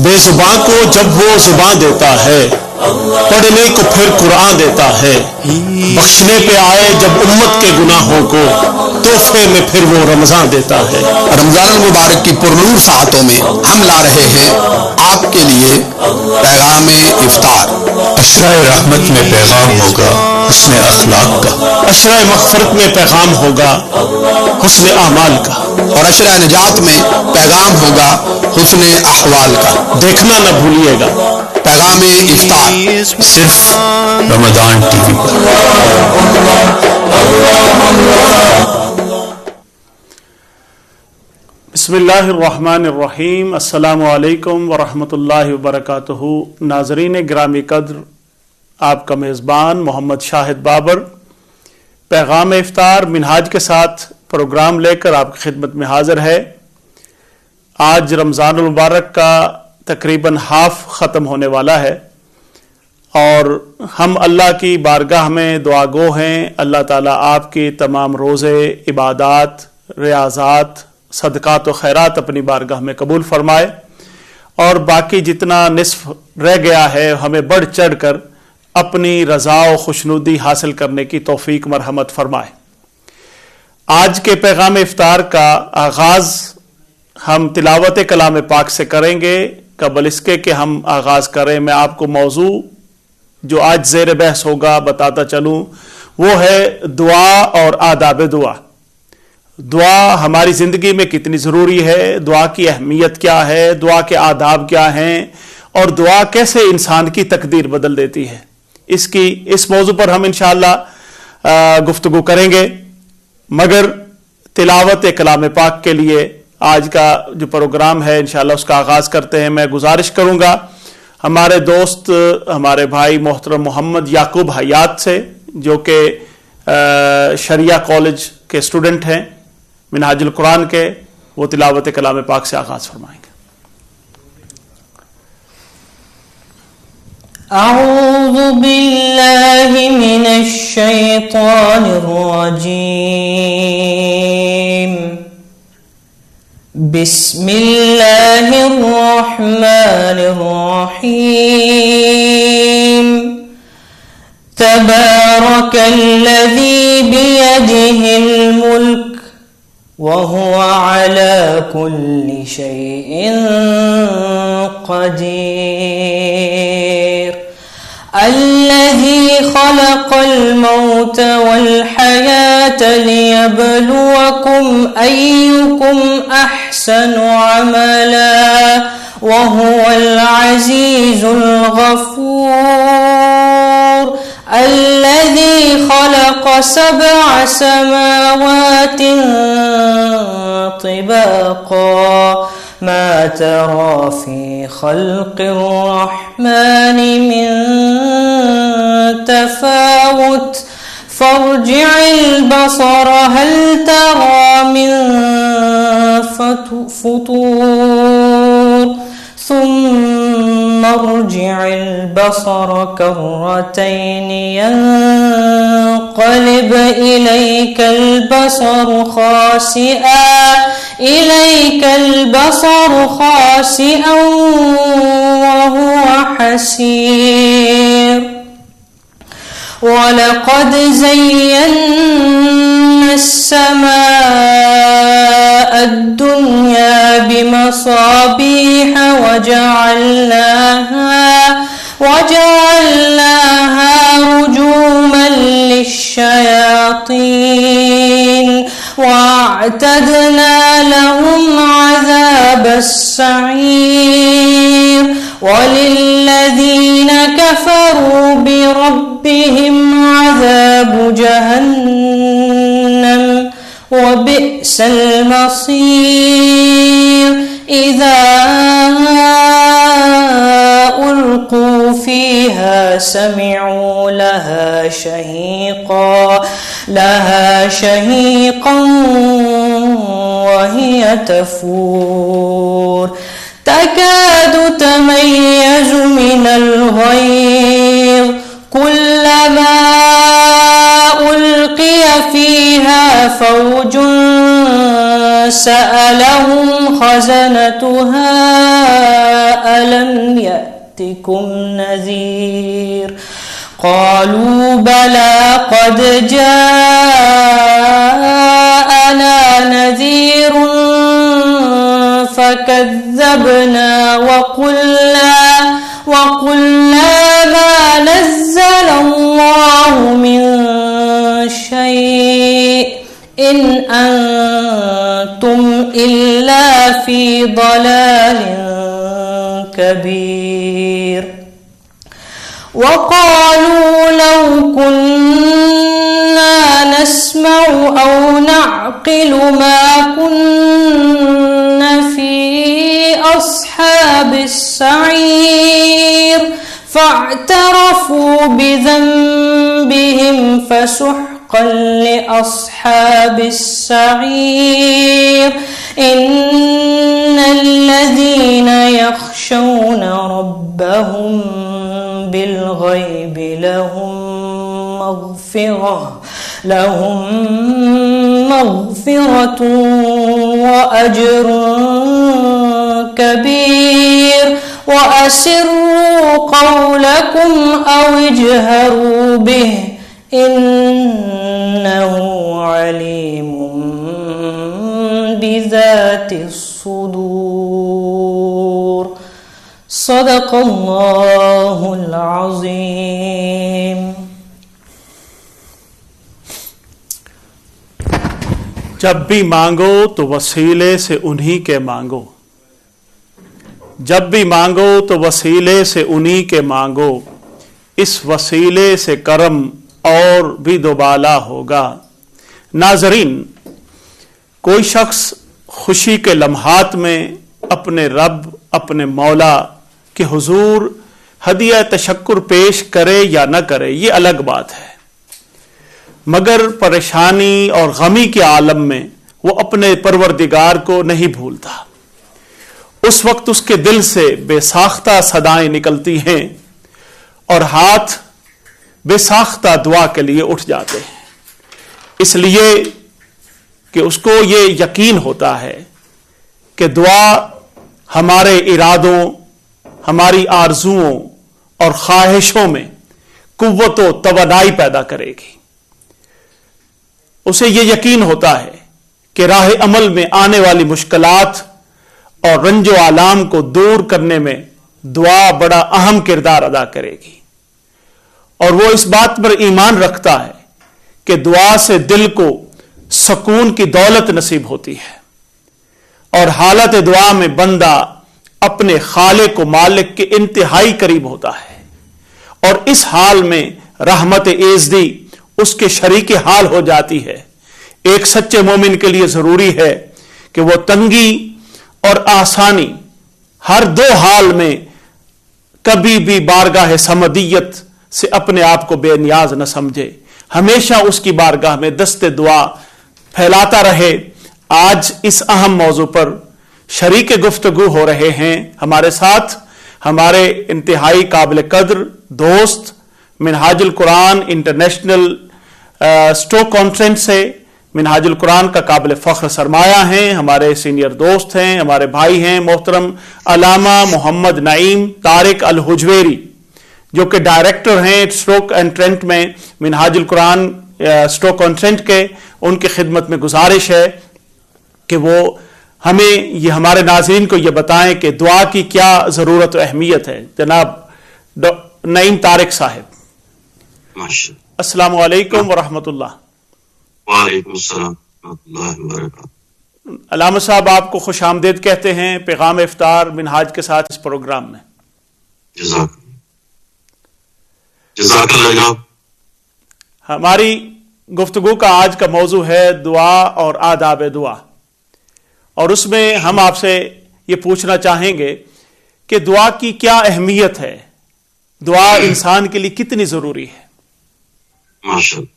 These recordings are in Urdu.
بے زباں کو جب وہ زباں دیتا ہے، پڑھنے کو پھر قرآن دیتا ہے، بخشنے پہ آئے جب امت کے گناہوں کو، تحفے میں پھر وہ رمضان دیتا ہے۔ رمضان المبارک کی پرنور ساعتوں میں ہم لا رہے ہیں آپ کے لیے پیغام افطار۔ عشرہ رحمت میں پیغام ہوگا حسن اخلاق کا، عشرہ مغفرت میں پیغام ہوگا حسن اعمال کا، اور عشرہ نجات میں پیغام ہوگا حسن احوال کا۔ دیکھنا نہ بھولیے گا پیغام افطار صرف رمضان ٹی وی پر۔ بسم اللہ الرحمن الرحیم۔ السلام علیکم ورحمۃ اللہ وبرکاتہ۔ ناظرین گرامی قدر، آپ کا میزبان محمد شاہد بابر پیغام افطار منہاج کے ساتھ پروگرام لے کر آپ کی خدمت میں حاضر ہے۔ آج رمضان المبارک کا تقریباً ہاف ختم ہونے والا ہے، اور ہم اللہ کی بارگاہ میں دعا گو ہیں اللہ تعالیٰ آپ کی تمام روزے، عبادات، ریاضات، صدقات و خیرات اپنی بارگاہ میں قبول فرمائے، اور باقی جتنا نصف رہ گیا ہے ہمیں بڑھ چڑھ کر اپنی رضا و خوشنودی حاصل کرنے کی توفیق مرحمت فرمائے۔ آج کے پیغام افطار کا آغاز ہم تلاوت کلام پاک سے کریں گے۔ قبل اس کے کہ ہم آغاز کریں، میں آپ کو موضوع جو آج زیر بحث ہوگا بتاتا چلوں، وہ ہے دعا اور آداب دعا۔ دعا ہماری زندگی میں کتنی ضروری ہے، دعا کی اہمیت کیا ہے، دعا کے آداب کیا ہیں، اور دعا کیسے انسان کی تقدیر بدل دیتی ہے، اس موضوع پر ہم انشاءاللہ گفتگو کریں گے۔ مگر تلاوت کلام پاک کے لیے آج کا جو پروگرام ہے انشاءاللہ اس کا آغاز کرتے ہیں۔ میں گزارش کروں گا ہمارے دوست، ہمارے بھائی محترم محمد یعقوب حیات سے، جو کہ شریعہ کالج کے اسٹوڈنٹ ہیں منہاج القرآن کے، وہ تلاوت کلام پاک سے آغاز فرمائیں گے۔ اعوذ باللہ من الشیطان الرجیم، بسم اللہ الرحمن الرحیم، تبارک الذی بیدہ الملک وهو على كل شيء قدير، الذي خلق الموت والحياة ليبلوكم أيكم أحسن عملا وهو العزيز الغفور، الذي خلق 7 سماوات طباقا ما ترى في خلق الرحمن من تفاوت فارجع البصر هل ترى من فطور ثم ارجع البصر كرتين ينقلب إليك البصر خاسئا وهو حسير، ولقد زينا السماء الدنيا بمصابيح وجعلناها رجوما للشياطين، واعتدنا لهم عذاب السعير، وللذين كفروا بربهم عذاب جهنم وبئس المصير، إذا ألقوا فيها سمعوا لها شهيقا وهي تفور، تكاد تميز من الغيظ، كلما ألقي فيها فوج سألهم خزنتها ألم ألم يأتكم نذير قالوا بلى قد جاءنا نذير فكذبنا وقلنا ما نزل الله من شيء إن أنتم إلا في ضلال كبير وقالوا لو كنا نسمع أو نعقل ما كنا في أصحاب السعير فاعترفوا بذنبهم فسحقا لأصحاب السعير إن الذين يخشون ربهم بالغيب لهم مغفرة وأجر كبير وأسروا قولكم أو اجهروا به إنه عليم بذات الصدور صدق اللہ العظیم. جب بھی مانگو تو وسیلے سے انہی کے مانگو، جب بھی مانگو تو وسیلے سے انہی کے مانگو، اس وسیلے سے کرم اور بھی دوبالا ہوگا. ناظرین، کوئی شخص خوشی کے لمحات میں اپنے رب، اپنے مولا کے حضور ہدیہ تشکر پیش کرے یا نہ کرے یہ الگ بات ہے، مگر پریشانی اور غمی کے عالم میں وہ اپنے پروردگار کو نہیں بھولتا. اس وقت اس کے دل سے بے ساختہ صدائیں نکلتی ہیں اور ہاتھ بے ساختہ دعا کے لیے اٹھ جاتے ہیں، اس لیے کہ اس کو یہ یقین ہوتا ہے کہ دعا ہمارے ارادوں، ہماری آرزوؤں اور خواہشوں میں قوت و توانائی پیدا کرے گی. اسے یہ یقین ہوتا ہے کہ راہ عمل میں آنے والی مشکلات اور رنج و آلام کو دور کرنے میں دعا بڑا اہم کردار ادا کرے گی، اور وہ اس بات پر ایمان رکھتا ہے کہ دعا سے دل کو سکون کی دولت نصیب ہوتی ہے، اور حالت دعا میں بندہ اپنے خالق و مالک کے انتہائی قریب ہوتا ہے، اور اس حال میں رحمت ایزدی اس کے شریک حال ہو جاتی ہے. ایک سچے مومن کے لیے ضروری ہے کہ وہ تنگی اور آسانی ہر دو حال میں کبھی بھی بارگاہ صمدیت سے اپنے آپ کو بے نیاز نہ سمجھے، ہمیشہ اس کی بارگاہ میں دست دعا پھیلاتا رہے. آج اس اہم موضوع پر شریک گفتگو ہو رہے ہیں ہمارے ساتھ ہمارے انتہائی قابل قدر دوست منہاج القرآن انٹرنیشنل اسٹوک کانفرنس سے منہاج القرآن کا قابل فخر سرمایہ ہیں، ہمارے سینئر دوست ہیں، ہمارے بھائی ہیں محترم علامہ محمد نعیم طارق الحجویری، جو کہ ڈائریکٹر ہیں اسٹوک اینڈ ٹرینٹ میں منہاج القرآن اسٹوک کانفرنس کے. ان کی خدمت میں گزارش ہے کہ وہ ہمیں یہ ہمارے ناظرین کو یہ بتائیں کہ دعا کی کیا ضرورت و اہمیت ہے. جناب نعیم طارق صاحب، السلام علیکم ورحمۃ اللہ. وعلیکم السلام ورحمۃ اللہ وبرکاتہ. علامہ صاحب، آپ کو خوش آمدید کہتے ہیں پیغام افطار منہاج کے ساتھ اس پروگرام میں. جزاک اللہ. ہماری گفتگو کا آج کا موضوع ہے دعا اور آداب دعا، اور اس میں ہم آپ سے یہ پوچھنا چاہیں گے کہ دعا کی کیا اہمیت ہے، دعا انسان کے لیے کتنی ضروری ہے. ماشاءاللہ.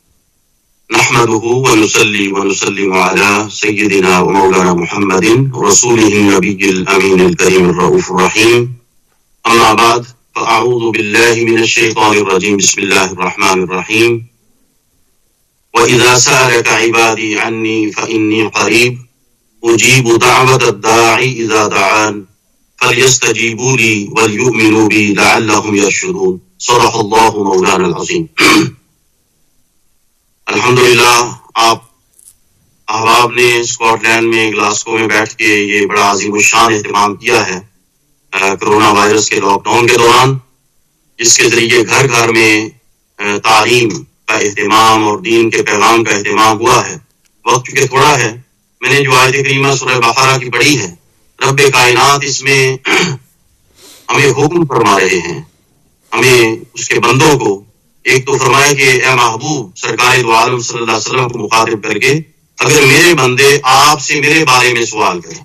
نحمده ونصلي ونسلم على سيدنا ومولانا محمد رسوله النبي الأمين الكريم الرؤوف الرحيم. أما بعد، فأعوذ بالله من الشيطان الرجيم. بسم الله الرحمن الرحيم. وإذا سألك عبادي عني فإني قريب أجيب دعوة الداعي إذا دعان فَلْيَسْتَجِيبُوا لِي وَلْيُؤْمِنُوا بِي لَعَلَّهُمْ يَرْشُدُونَ صدق اللہ مولانا العظیم۔ الحمدللہ آپ احباب نے اسکاٹ لینڈ میں گلاسکو میں بیٹھ کے یہ بڑا عظیم الشان اہتمام کیا ہے کرونا وائرس کے لاک ڈاؤن کے دوران، جس کے ذریعے گھر گھر میں تعلیم کا اہتمام اور دین کے پیغام کا اہتمام ہوا ہے۔ وقت چونکہ تھوڑا ہے، میں نے جو آیت کریمہ سورہ بقرہ کی پڑھی ہے، رب کائنات اس میں ہمیں حکم فرما رہے ہیں، ہمیں اس کے بندوں کو ایک تو فرمایا کہ اے محبوب سرکار دو عالم صلی اللہ علیہ وسلم کو مخاطب کر کے اگر میرے بندے آپ سے میرے بارے میں سوال کریں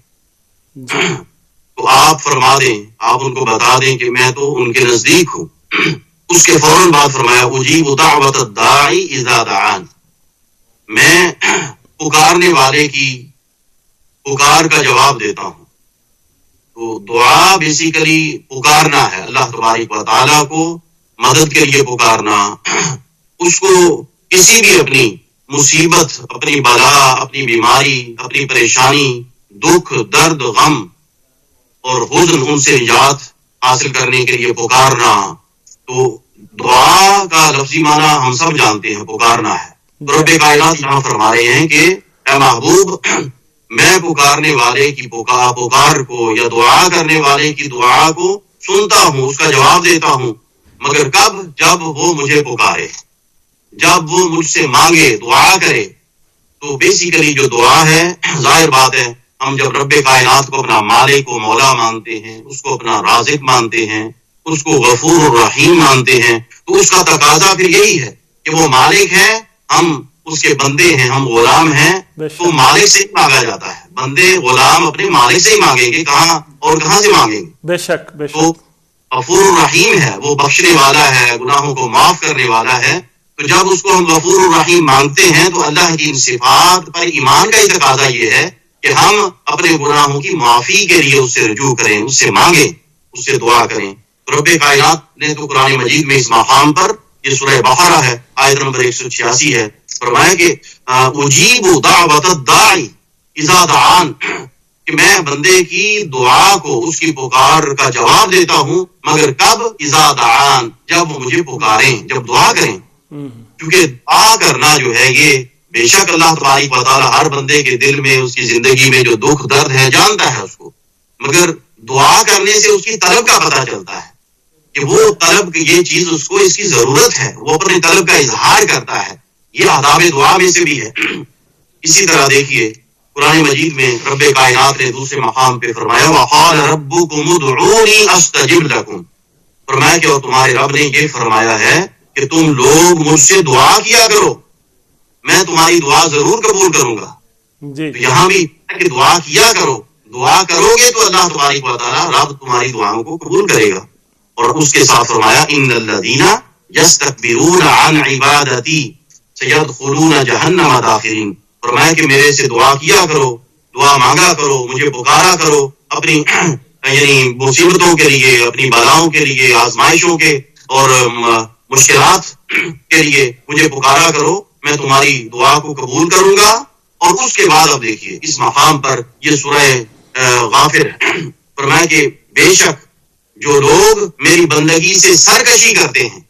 تو آپ فرما دیں، آپ ان کو بتا دیں کہ میں تو ان کے نزدیک ہوں۔ اس کے فوراً بعد فرمایا اجیب دعوت الداعی اذا دعان، میں پکارنے والے کی پکار کا جواب دیتا ہوں۔ تو دعا بیسیکلی پکارنا ہے، اللہ تبارک و تعالیٰ کو مدد کے لیے پکارنا، اس کو کسی بھی اپنی مصیبت، اپنی بلا، اپنی بیماری، اپنی پریشانی، دکھ، درد، غم اور حزن، ان سے نجات حاصل کرنے کے لیے پکارنا۔ تو دعا کا لفظی معنی ہم سب جانتے ہیں، پکارنا ہے۔ رب کائنات یہاں فرما رہے ہیں کہ اے محبوب میں پکارنے والے کی پکار کو یا دعا کرنے والے کی دعا کو سنتا ہوں، اس کا جواب دیتا ہوں، مگر کب؟ جب وہ مجھے پکارے، جب وہ مجھ سے مانگے، دعا کرے۔ تو بیسیکلی جو دعا ہے، ظاہر بات ہے ہم جب رب کائنات کو اپنا مالک و مولا مانتے ہیں، اس کو اپنا رازق مانتے ہیں، اس کو غفور الرحیم مانتے ہیں، تو اس کا تقاضا پھر یہی ہے کہ وہ مالک ہے، ہم اس کے بندے ہیں، ہم غلام ہیں، تو مالک سے ہی مانگا جاتا ہے۔ بندے غلام اپنے مالک سے ہی مانگیں گے، کہاں اور کہاں سے مانگیں گے؟ بے شک بے تو شک غفور الرحیم ہے، وہ بخشنے والا ہے، گناہوں کو معاف کرنے والا ہے۔ تو جب اس کو ہم غفور الرحیم مانگتے ہیں تو اللہ کی ان صفات پر ایمان کا ہی تقاضا یہ ہے کہ ہم اپنے گناہوں کی معافی کے لیے اس سے رجوع کریں، اس سے مانگیں، اس سے دعا کریں۔ رب کائنات نے تو قرآن مجید میں اس مقام پر، یہ سورہ بقرہ ہے، آیت نمبر 186 ہے، فرمایا کہ اجیب دعوت الداعی اذا دعان، کہ میں بندے کی دعا کو، اس کی پکار کا جواب دیتا ہوں، مگر کب؟ اذا دعان، جب وہ مجھے پکاریں، جب دعا کریں۔ کیونکہ دعا کرنا جو ہے یہ بے شک اللہ تبارک و تعالیٰ ہر بندے کے دل میں، اس کی زندگی میں جو دکھ درد ہے جانتا ہے اس کو، مگر دعا کرنے سے اس کی طلب کا پتہ چلتا ہے کہ وہ طلب، یہ چیز اس کو، اس کی ضرورت ہے، وہ اپنے طلب کا اظہار کرتا ہے۔ یہ آداب دعا میں سے بھی ہے۔ اسی طرح دیکھیے قرآن مجید میں رب کائنات نے دوسرے مقام پہ فرمایا وَقَالَ رَبُّكُمُ ادْعُونِي أَسْتَجِبْ لَكُمْ، فرمایا کہ اور تمہارے رب نے یہ فرمایا ہے کہ تم لوگ مجھ سے دعا کیا کرو، میں تمہاری دعا ضرور قبول کروں گا۔ جی تو یہاں بھی کہ دعا کیا کرو، دعا کرو گے تو اللہ تبارک و تعالیٰ رب تمہاری دعاؤں کو قبول کرے گا۔ اور اس کے ساتھ فرمایا ان الذین یستکبرون عن عبادتی سیدخلون جہنم داخرین، فرمایا کہ میرے سے دعا کیا کرو، دعا مانگا کرو، مجھے پکارا کرو، اپنی یعنی مصیبتوں کے لیے، اپنی بلاؤں کے لیے، آزمائشوں کے اور مشکلات کے لیے مجھے پکارا کرو، میں تمہاری دعا کو قبول کروں گا۔ اور اس کے بعد اب دیکھیے اس مقام پر یہ سورہ غافر فرمایا کہ بے شک جو لوگ میری بندگی سے سرکشی کرتے ہیں،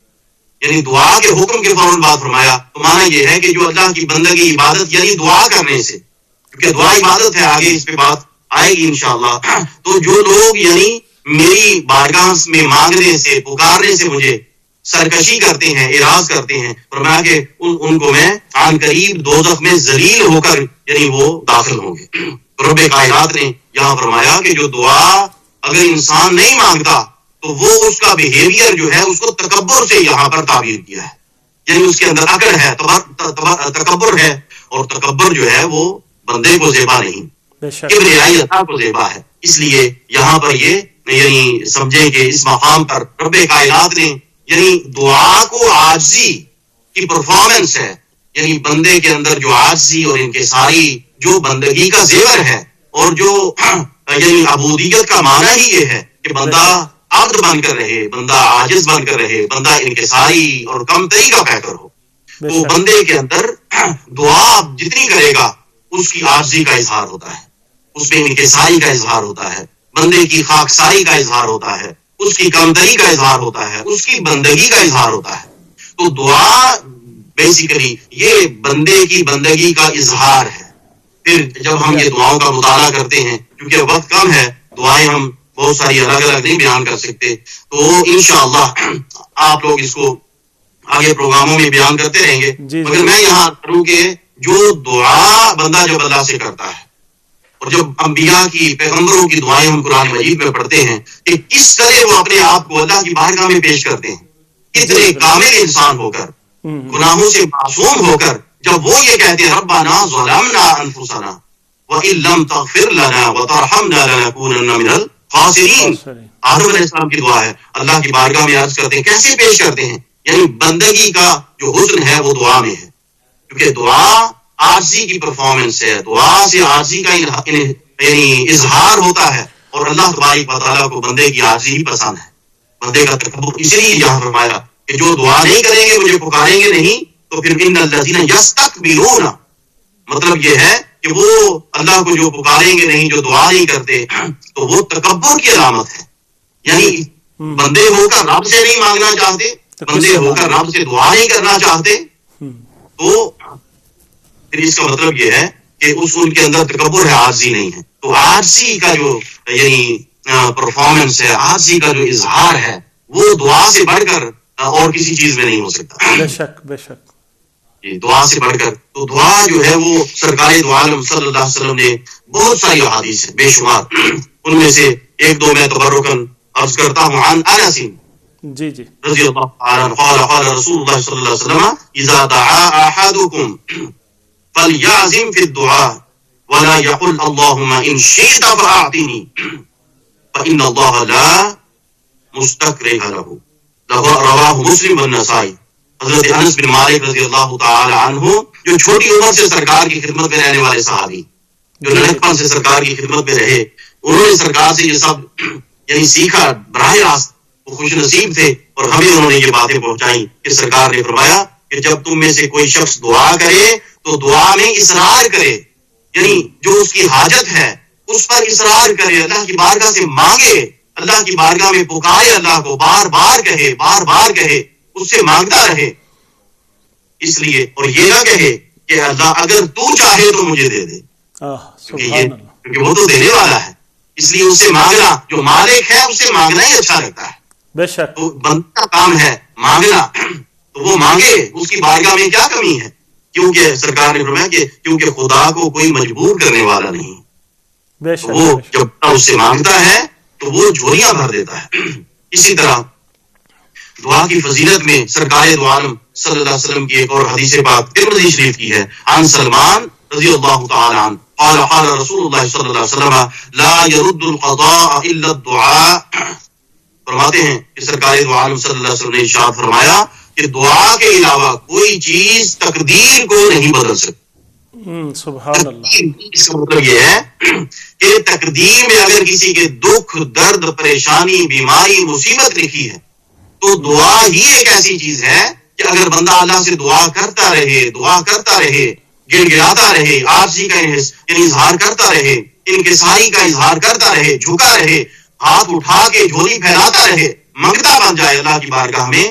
یعنی دعا کے حکم کے فوراً بعد فرمایا، تو معنی یہ ہے کہ جو اللہ کی بندگی عبادت یعنی دعا کرنے سے، کیونکہ دعا عبادت ہے، آگے اس پہ بات آئے گی انشاءاللہ، تو جو لوگ یعنی میری بارگاہ میں مانگنے سے، پکارنے سے مجھے سرکشی کرتے ہیں، اعراض کرتے ہیں، فرمایا کہ ان کو میں عن قریب دوزخ میں ذلیل ہو کر یعنی وہ داخل ہوں گے۔ رب کائنات نے یہاں فرمایا کہ جو دعا اگر انسان نہیں مانگتا تو وہ اس کا بیہیویئر جو ہے اس کو تکبر سے یہاں پر تعبیر کیا ہے، یعنی اس کے اندر اکڑ ہے، تکبر ہے، اور تکبر جو ہے وہ بندے کو زیبا نہیں، کبریائی اللہ کو زیبا ہے۔ اس لیے یہاں پر یہ یعنی سمجھیں کہ اس مقام پر رب کائنات نے یعنی دعا کو عاجزی کی پرفارمنس ہے، یعنی بندے کے اندر جو عاجزی اور انکساری جو بندگی کا زیور ہے، اور جو یعنی عبودیت کا معنی ہی یہ ہے کہ بندہ عبد بن کر رہے، بندہ عاجز بن کر رہے، بندہ انکساری اور کم تری کا پیکر ہو، تو بندے کے اندر دعا جتنی کرے گا اس کی عاجزی کا اظہار ہوتا ہے، اس میں انکساری کا اظہار ہوتا ہے، بندے کی خاکساری کا اظہار ہوتا ہے، اس کی کمتری کا اظہار ہوتا ہے، اس کی بندگی کا اظہار ہوتا ہے. تو دعا بیسیکلی یہ بندے کی بندگی کا اظہار ہے. پھر جب ہم یہ دعاؤں کا مطالعہ کرتے ہیں، کیونکہ وقت کم ہے، دعائیں ہم بہت ساری الگ الگ نہیں بیان کر سکتے، تو انشاءاللہ آپ لوگ اس کو آگے پروگراموں میں بیان کرتے رہیں گے. مگر میں یہاں کروں کہ جو دعا بندہ جب اللہ سے کرتا ہے، اور جب انبیاء کی پیغمبروں کی دعائیں ہم قرآن مجید میں پڑھتے ہیں کہ کس طرح وہ اپنے آپ کو اللہ کی بارگاہ میں پیش کرتے ہیں، کتنے کامل انسان ہو کر، گناہوں سے معصوم ہو کر، جب وہ یہ کہتے ہیں ربنا ظلمنا انفسنا وَإِن لَّمْ تَغْفِرْ لَنَا وَتَرْحَمْنَا لَنَكُونَنَّ مِنَ الْخَاسِرِينَ. آدم علیہ السلام کی دعا ہے، اللہ کی بارگاہ میں عرض کرتے ہیں. کیسے پیش کرتے ہیں؟ یعنی بندگی کا جو حسن ہے وہ دعا میں ہے، کیونکہ دعا عاجزی کی پرفارمنس ہے، دعا سے عاجزی کا یعنی اظہار ہوتا ہے، اور اللہ تبارک و تعالیٰ کو بندے کی عاجزی ہی پسند ہے، بندے کا تکبر. اسی لیے یہاں فرمایا کہ جو دعا نہیں کریں گے، مجھے پکاریں گے نہیں، تو پھر ان الذین یستکبرون، مطلب یہ ہے کہ وہ اللہ کو جو پکاریں گے نہیں، جو دعا نہیں کرتے، تو وہ تکبر کی علامت ہے. یعنی بندے ہو کر رب سے نہیں مانگنا چاہتے، بندے ہو کر رب سے دعا نہیں کرنا چاہتے، تو پھر اس کا مطلب یہ ہے کہ ان کے اندر تکبر ہے، عاجزی نہیں ہے. تو عاجزی کا جو یعنی پرفارمنس ہے، عاجزی کا جو اظہار ہے، وہ دعا سے بڑھ کر اور کسی چیز میں نہیں ہو سکتا. بے شک بے شک. دعا سے بڑھ کر تو دعا جو ہے وہ سرکار دو عالم صلی اللہ علیہ وسلم نے بہت ساری احادیث ہیں بے شمار، ان میں سے ایک دو میں تبرکن عرض کرتا ہوں. عن انس جی جی رضی اللہ عنہ قال قال رسول اللہ صلی اللہ علیہ وسلم اذا دعا احدكم فليعزم في الدعاء ولا يقل اللهم ان شئت فاعطني فان الله لا مستكره له. رواه مسلم والنسائی. حضرت انس بن مالک رضی اللہ تعالی عنہ جو چھوٹی عمر سے سرکار کی خدمت میں رہنے والے صحابی، جو لڑکپن سے سرکار کی خدمت میں رہے، انہوں نے سرکار سے یہ سب یعنی سیکھا براہ راست، وہ خوش نصیب تھے، اور ہمیں انہوں نے یہ باتیں پہنچائیں کہ سرکار نے فرمایا کہ جب تم میں سے کوئی شخص دعا کرے تو دعا میں اصرار کرے، یعنی جو اس کی حاجت ہے اس پر اصرار کرے، اللہ کی بارگاہ سے مانگے، اللہ کی بارگاہ میں پکارے، اللہ کو بار بار کہے، اس سے مانگتا رہے. اس لیے اور یہ نہ کہے کہ اللہ اگر تو چاہے تو مجھے دے دے، کیونکہ وہ تو دینے والا ہے. اس لیے اس سے مانگنا، جو مالک ہے اس سے مانگنا ہی اچھا لگتا ہے. بے شک. تو بندہ کا کام ہے مانگنا، تو وہ مانگے، اس کی بارگاہ میں کیا کمی ہے؟ کیونکہ سرکار نے فرمایا کہ کیونکہ خدا کو کوئی مجبور کرنے والا نہیں. بے شک. وہ جب اس سے مانگتا ہے تو وہ جھولیاں بھر دیتا ہے. اسی طرح دعا کی فضیلت میں سرکار دو عالم صلی اللہ علیہ وسلم کی ایک اور حدیث پاک ترمذی شریف کی ہے. عن سلمان رضی اللہ تعالی عنہ قال قال رسول اللہ صلی اللہ علیہ وسلم لا يرد القضاء الا الدعاء. فرماتے ہیں کہ سرکار دو عالم صلی اللہ علیہ وسلم نے ارشاد فرمایا کہ دعا کے علاوہ کوئی چیز تقدیر کو نہیں بدل سکتی. سبحان اللہ. اس کا مطلب یہ ہے کہ تقدیر میں اگر کسی کے دکھ، درد، پریشانی، بیماری، مصیبت لکھی ہے تو دعا ہی ایک ایسی چیز ہے کہ اگر بندہ اللہ سے دعا کرتا رہے، گڑ گڑاتا رہے، عاجزی کا یعنی اظہار کرتا رہے، انکساری کا اظہار کرتا رہے، جھکا رہے، ہاتھ اٹھا کے جھولی پھیلاتا رہے، منگتا بن جائے اللہ کی بارگاہ میں،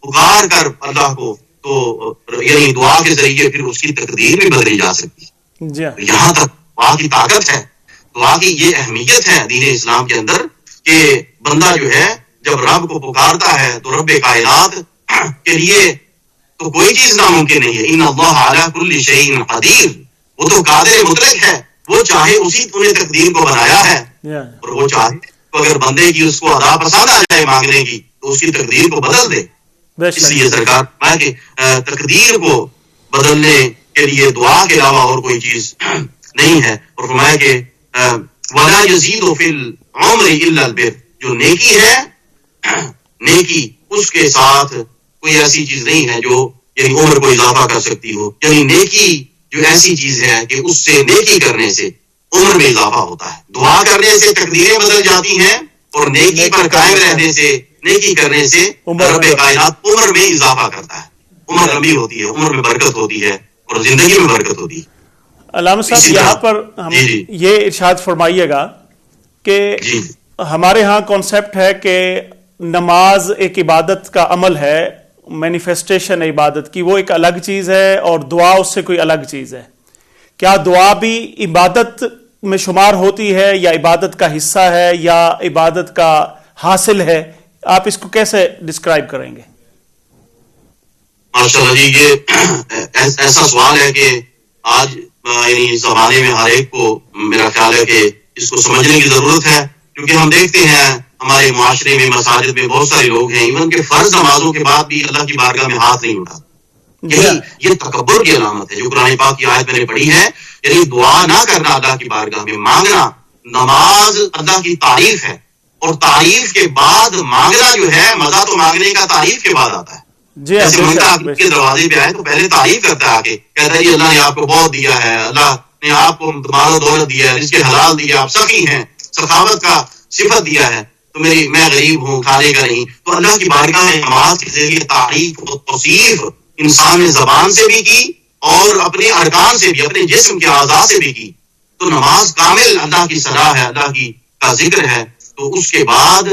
پکار کر اللہ کو، تو یعنی دعا کے ذریعے پھر اس کی تقدیر بھی بدلی جا سکتی ہے. جی یہاں تک دعا کی طاقت ہے، دعا کی یہ اہمیت ہے دین اسلام کے اندر کہ بندہ جو ہے جب رب کو پکارتا ہے تو رب کائنات کے لیے تو کوئی چیز ناممکن نہیں ہے. ان اللہ علی کل شیء قدیر، وہ تو قادر مطلق ہے، وہ چاہے اسی نے تقدیر کو بنایا ہے، اور وہ چاہے تو اگر بندے کی اس کو ادا پسند آ جائے مانگنے کی تو اس کی تقدیر کو بدل دے. اس لیے سرکار کہ تقدیر کو بدلنے کے لیے دعا کے علاوہ اور کوئی چیز نہیں ہے. اور فرمایا کہ ولا یزید فی العمر الا البر، جو نیکی ہے، نیکی اس کے ساتھ کوئی ایسی چیز نہیں ہے جو یعنی عمر کو اضافہ کر سکتی ہو. یعنی نیکی جو ایسی چیز ہے کہ اس سے نیکی کرنے سے عمر میں اضافہ ہوتا ہے. دعا کرنے سے تقدیریں بدل جاتی ہیں، اور نیکی پر قائم رہنے سے، نیکی کرنے سے رب کائنات عمر میں اضافہ کرتا ہے. عمر لمبی ہوتی ہے، عمر میں برکت ہوتی ہے، اور زندگی میں برکت ہوتی ہے. علامہ صاحب یہاں پر ہم یہ ارشاد فرمائیے گا کہ ہمارے ہاں کانسیپٹ ہے کہ نماز ایک عبادت کا عمل ہے، مینیفیسٹیشن عبادت کی، وہ ایک الگ چیز ہے، اور دعا اس سے کوئی الگ چیز ہے. کیا دعا بھی عبادت میں شمار ہوتی ہے، یا عبادت کا حصہ ہے، یا عبادت کا حاصل ہے؟ آپ اس کو کیسے ڈسکرائب کریں گے؟ ماشاء اللہ جی، یہ ایسا سوال ہے کہ آج یعنی زمانے میں ہر ایک کو میرا خیال ہے کہ اس کو سمجھنے کی ضرورت ہے، کیونکہ ہم دیکھتے ہیں ہمارے معاشرے میں، مساجد میں بہت سارے لوگ ہیں ایون کہ فرض نمازوں کے بعد بھی اللہ کی بارگاہ میں ہاتھ نہیں اٹھاتے. یہ تکبر کی علامت ہے. جو قرآن پاک کی آیت میں نے پڑھی ہے، یعنی دعا نہ کرنا اللہ کی بارگاہ میں، مانگنا. نماز اللہ کی تعریف ہے، اور تعریف کے بعد مانگنا جو ہے، مزہ تو مانگنے کا تعریف کے بعد آتا ہے. جیسے منگا کے دروازے پہ آئے تو پہلے تعریف کرتا ہے، آگے کہتا ہے اللہ نے آپ کو بہت دیا ہے، اللہ نے آپ کو مال و دولت دیا ہے، رزق حلال دیا، آپ سخی ہیں، سخاوت کا صفت دیا ہے، تو میں غریب ہوں، کھانے کا نہیں. تو اللہ کی بارگاہ میں نماز کے ذریعے تعریف و توصیف انسان نے زبان سے بھی کی اور اپنے ارکان سے بھی، اپنے جسم کے اعضاء سے بھی کی. تو نماز کامل اللہ کی صلاح ہے، اللہ کی کا ذکر ہے. تو اس کے بعد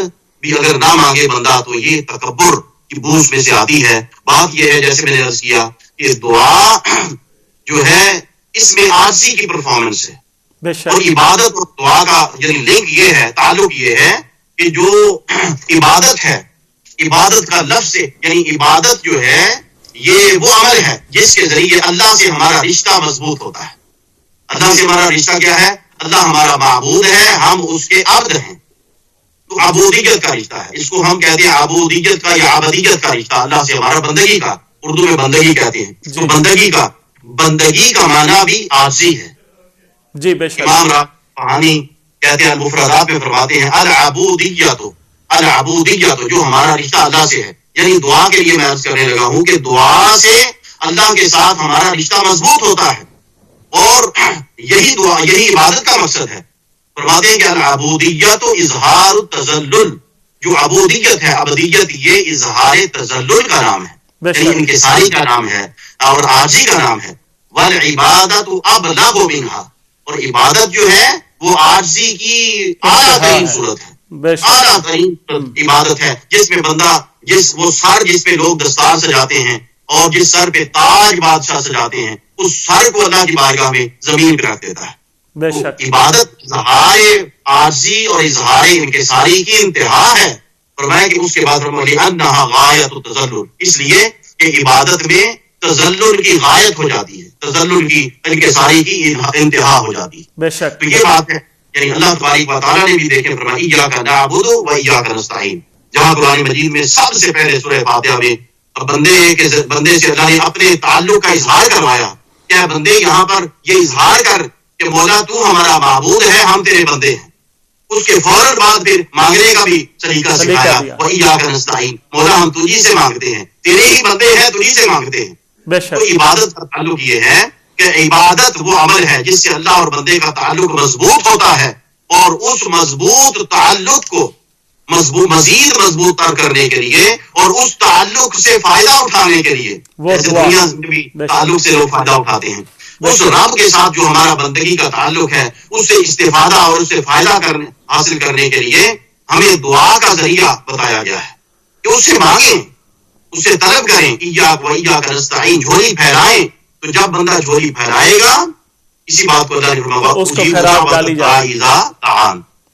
بھی اگر نہ مانگے بندہ تو یہ تکبر کی بوجھ میں سے آتی ہے. بات یہ ہے جیسے میں نے عرض کیا کہ دعا جو ہے اس میں عاجزی کی پرفارمنس ہے، اور عبادت اور دعا کا یعنی لنک یہ ہے، تعلق یہ ہے کہ جو عبادت ہے، عبادت کا لفظ یعنی عبادت جو ہے یہ وہ عمل ہے جس کے ذریعے اللہ سے ہمارا رشتہ مضبوط ہوتا ہے. اللہ سے ہمارا رشتہ کیا ہے؟ اللہ ہمارا معبود ہے، ہم اس کے عبد ہیں. تو عبودیت کا رشتہ ہے، اس کو ہم کہتے ہیں عبودیت کا یا عبدیت کا رشتہ. اللہ سے ہمارا بندگی کا، اردو میں بندگی کہتے ہیں. تو بندگی کا معنی بھی عاجزی ہے. جی بے شک. امام راحانی کہتے ہیں مفردات میں فرماتے ہیں العبودیت جو ہمارا رشتہ اللہ سے ہے. یعنی دعا کے لیے میں عرض کرنے لگا ہوں کہ دعا سے اللہ کے ساتھ ہمارا رشتہ مضبوط ہوتا ہے، اور یہی دعا، یہی عبادت کا مقصد ہے. فرماتے ہیں کہ العبودیت اظہار التذلل، جو عبودیت ہے، عبدیت یہ اظہار تذلل کا نام ہے، یعنی انکساری کا نام ہے اور عاجزی کا نام ہے. والعبادت ابلغ منها، اور عبادت جو ہے وہ عاجزی کی اعلیٰ ترین صورت ہے، اعلیٰ ترین عبادت ہے، جس میں بندہ وہ سر جس پہ لوگ دستار سجاتے ہیں اور جس سر پہ تاج بادشاہ سجاتے ہیں، اس سر کو اللہ کی بارگاہ میں زمین پہ رکھ دیتا ہے. عبادت اظہار عاجزی اور اظہار انکساری کی انتہا ہے. فرمایا کہ اس کے بعد انہا غایت التذلل، اس لیے کہ عبادت میں تذلل کی غایت ہو جاتی ہے، تذلل کی انکساری کی انتہا ہو جاتی ہے. تو یہ بات ہے، یعنی اللہ تبارک و تعالیٰ نے بھی دیکھیں فرمایا ایاک نعبد و ایاک نستعین. جہاں قرآن مجید میں سب سے پہلے سورہ فاتحہ میں بندے سے اللہ نے اپنے تعلق کا اظہار کروایا. کیا بندے یہاں پر یہ اظہار کر کہ مولا تو ہمارا معبود ہے، ہم تیرے بندے ہیں. اس کے فوراً بعد پھر مانگنے کا بھی طریقہ سکھایا، وَإِيَّاكَ نَسْتَعِينُ، مولا ہم تجھی سے مانگتے ہیں، تیرے ہی بندے ہیں، تجھی سے مانگتے ہیں. تو عبادت کا تعلق یہ ہے کہ عبادت وہ عمل ہے جس سے اللہ اور بندے کا تعلق مضبوط ہوتا ہے، اور اس مضبوط تعلق کو مزید مضبوط تر کرنے کے لیے اور اس تعلق سے فائدہ اٹھانے کے لیے، جیسے دنیا میں بھی تعلق سے لوگ فائدہ اٹھاتے ہیں، اس رب کے ساتھ جو ہمارا بندگی کا تعلق ہے اس سے استفادہ اور اس سے فائدہ حاصل کرنے کے لیے ہمیں دعا کا ذریعہ بتایا گیا ہے کہ اس سے مانگیں، اس سے طلب کریں. ایاک و ایاک نستعین، جھولی پھیلائیں. تو جب بندہ جھولی پھیلائے گا، اسی بات کو اللہ نے فرمایا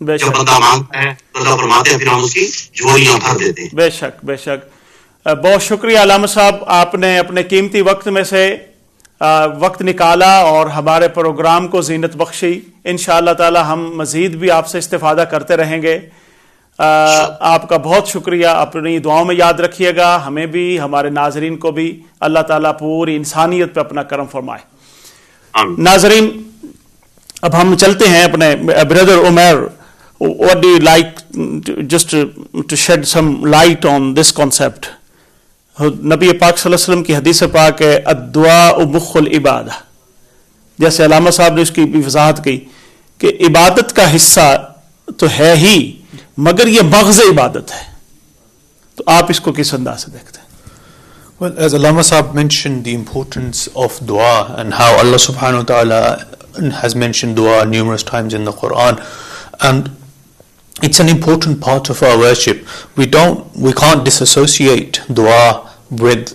جب بندہ مانگتا ہے تو اللہ فرماتے ہیں پھر ہم اس کی جھولیاں بھر دیتے ہیں. بے شک بے شک. بہت شکریہ علامہ صاحب، آپ نے اپنے قیمتی وقت میں سے وقت نکالا اور ہمارے پروگرام کو زینت بخشی. انشاءاللہ تعالی ہم مزید بھی آپ سے استفادہ کرتے رہیں گے. آپ کا بہت شکریہ. اپنی دعاؤں میں یاد رکھیے گا، ہمیں بھی، ہمارے ناظرین کو بھی. اللہ تعالیٰ پوری انسانیت پہ اپنا کرم فرمائے. ناظرین، اب ہم چلتے ہیں اپنے brother Umar. What do you like just to shed some light on this concept? نبی پاک صلی اللہ علیہ وسلم کی حدیث پاک ہے الدعاء مخ العبادہ. جیسے علامہ صاحب نے اس کی بھی وضاحت کی کہ عبادت کا حصہ تو ہے ہی، مگر یہ مغز عبادت ہے. تو آپ اس کو کس انداز سے دیکھتے ہیں؟ Well, as Allama Sahab mentioned the importance of dua and how Allah subhanahu wa ta'ala has mentioned dua numerous times in the Quran, and it's an important part of our worship. We can't disassociate dua with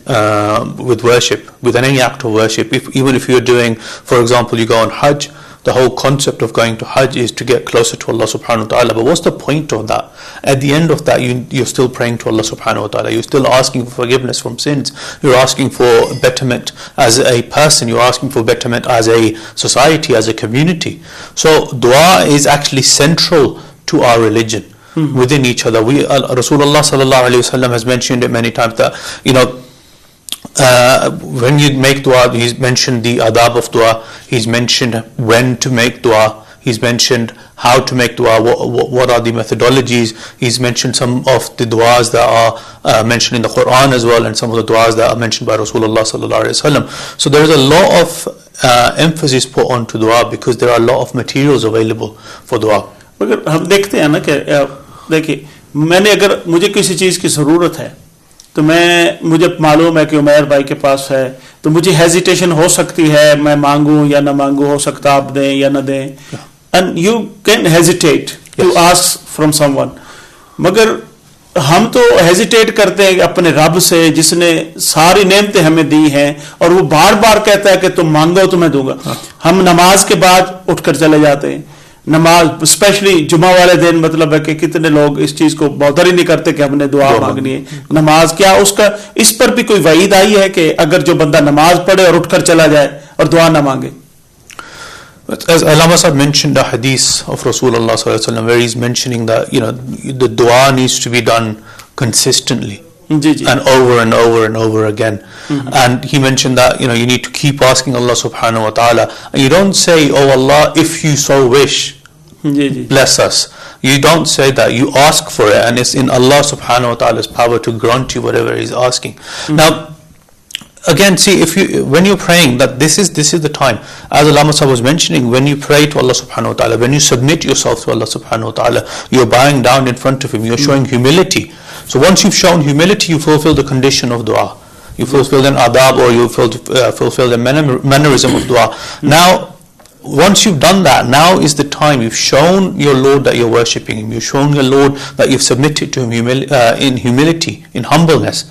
worship, with any act of worship. Even if you're doing, for example, you go on Hajj, the whole concept of going to Hajj is to get closer to Allah subhanahu wa ta'ala. But what's the point of that? At the end of that, you're still praying to Allah subhanahu wa ta'ala. You're still asking for forgiveness from sins. You're asking for betterment as a person. You're asking for betterment as a society, as a community. So dua is actually central to our religion within each other. Rasulullah sallallahu alayhi wasallam has mentioned it many times that, when you make dua, he's mentioned the adab of dua, he's mentioned when to make dua, he's mentioned how to make dua, what are the methodologies, he's mentioned some of the duas that are mentioned in the Quran as well, and some of the duas that are mentioned by Rasulullah sallallahu alayhi wasallam. So there is a lot of emphasis put on to dua because there are a lot of materials available for dua. مگر ہم دیکھتے ہیں نا کہ دیکھیے اگر مجھے کسی چیز کی ضرورت ہے تو مجھے معلوم ہے کہ عمیر بھائی کے پاس ہے تو مجھے ہیزیٹیشن ہو سکتی ہے میں مانگوں یا نہ مانگوں, ہو سکتا آپ دیں یا نہ دیں, and you can hesitate to ask from someone. مگر ہم تو ہیزیٹیٹ کرتے ہیں اپنے رب سے جس نے ساری نعمتیں ہمیں دی ہیں اور وہ بار بار کہتا ہے کہ تم مانگو تو میں دوں گا. ہم نماز کے بعد اٹھ کر چلے جاتے ہیں. نماز اسپیشلی جمعہ والے دن, مطلب ہے کہ کتنے لوگ اس چیز کو بہتر ہی نہیں کرتے کہ ہم نے دعا مانگنی ہے. نماز کیا اس پر بھی کوئی وعید آئی ہے کہ اگر جو بندہ نماز پڑھے اور اٹھ کر چلا جائے اور دعا نہ مانگے؟ As Allama Sahib mentioned the hadith of Rasulullah sallallahu alaihi wasallam where he's mentioning that the dua needs to be done consistently and over and over and over again. And he mentioned that you need to keep asking Allah subhanahu wa ta'ala, and you don't say, oh Allah, if you so wish, bless us. You don't say that. You ask for it, and it's in Allah subhanahu wa ta'ala's power to grant you whatever he's asking. Now again, see, when you're praying, that this is the time, as Allama Sahib was mentioning, when you pray to Allah subhanahu wa ta'ala, when you submit yourself to Allah subhanahu wa ta'ala, you're bowing down in front of him, you're showing humility. So once you've shown humility, you fulfill the condition of dua, you fulfill an adab, or you fulfill the mannerism of dua. Now once you've done that, now is the time. You've shown your Lord that you're worshipping him, you've shown your Lord that you've submitted to him in humility, in humbleness.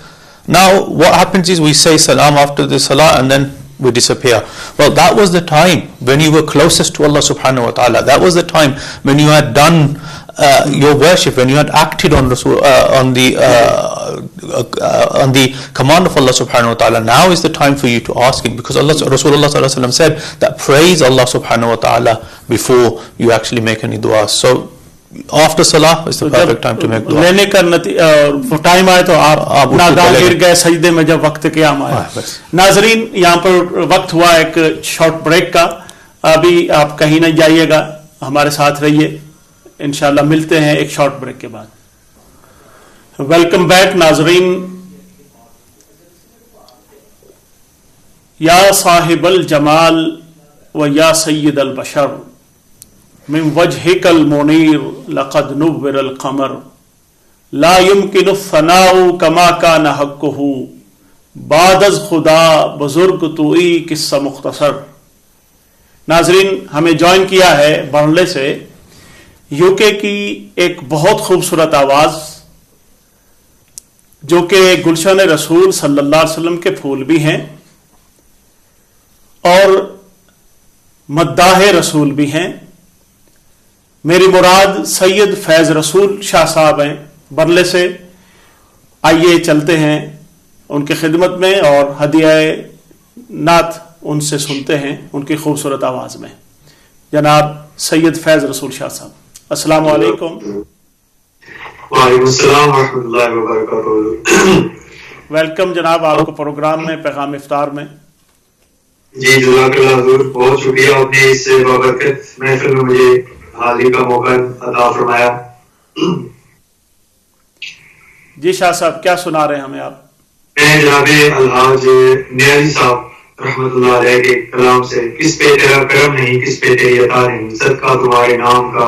Now what happens is we say salam after the salah and then we disappear. Well, that was the time when you were closest to Allah subhanahu wa ta'ala. That was the time when you had done your worship, when you had acted on the command of Allah subhanahu wa ta'ala. Now is the time for you to ask him, because Rasulullah sallallahu alaihi wasallam said that praise Allah subhanahu wa ta'ala before you actually make any dua. So after salah is the perfect time to make dua. لینے کا ٹائم آئے تو آپ ناگاہ گر گئے سجدے میں جب وقت قیام آیا. ناظرین, یہاں پر وقت ہوا ایک شارٹ بریک کا. ابھی آپ کہیں نہ جائیے گا, ہمارے ساتھ رہیے, انشاءاللہ ملتے ہیں ایک شارٹ بریک کے بعد. ویلکم بیک ناظرین. یا صاحب الجمال و یا سید البشر من وجهك المنير لقد نور القمر لا يمكن الثناء كما كان حقه بعد از خدا بزرگ توئی قصہ مختصر. ناظرین, ہمیں جوائن کیا ہے برنلے سے یو کے کی ایک بہت خوبصورت آواز, جو کہ گلشن رسول صلی اللہ علیہ وسلم کے پھول بھی ہیں اور مداح رسول بھی ہیں. میری مراد سید فیض رسول شاہ صاحب ہیں برلے سے. آئیے چلتے ہیں ان کی خدمت میں اور ہدیہ نعت ان سے سنتے ہیں ان کی خوبصورت آواز میں. جناب سید فیض رسول شاہ صاحب, السلام علیکم. وعلیکم السلام ورحمۃ اللہ وبرکاتہ. ویلکم جناب آپ کو پروگرام میں, پیغام افطار میں. جی جزاک اللہ حضور, بہت شکریہ آپ نے اس بابرکت محفل میں مجھے حاضری کا موقع عطا فرمایا. جی شاہ صاحب, کیا سنا رہے ہیں ہمیں آپ؟ میں جناب الحاج نیازی صاحب رحمۃ اللہ علیہ کے کلام سے, کس پہ تیرا کرم نہیں, کس پہ تیری عطا نہیں, صدقہ تمہارے نام کا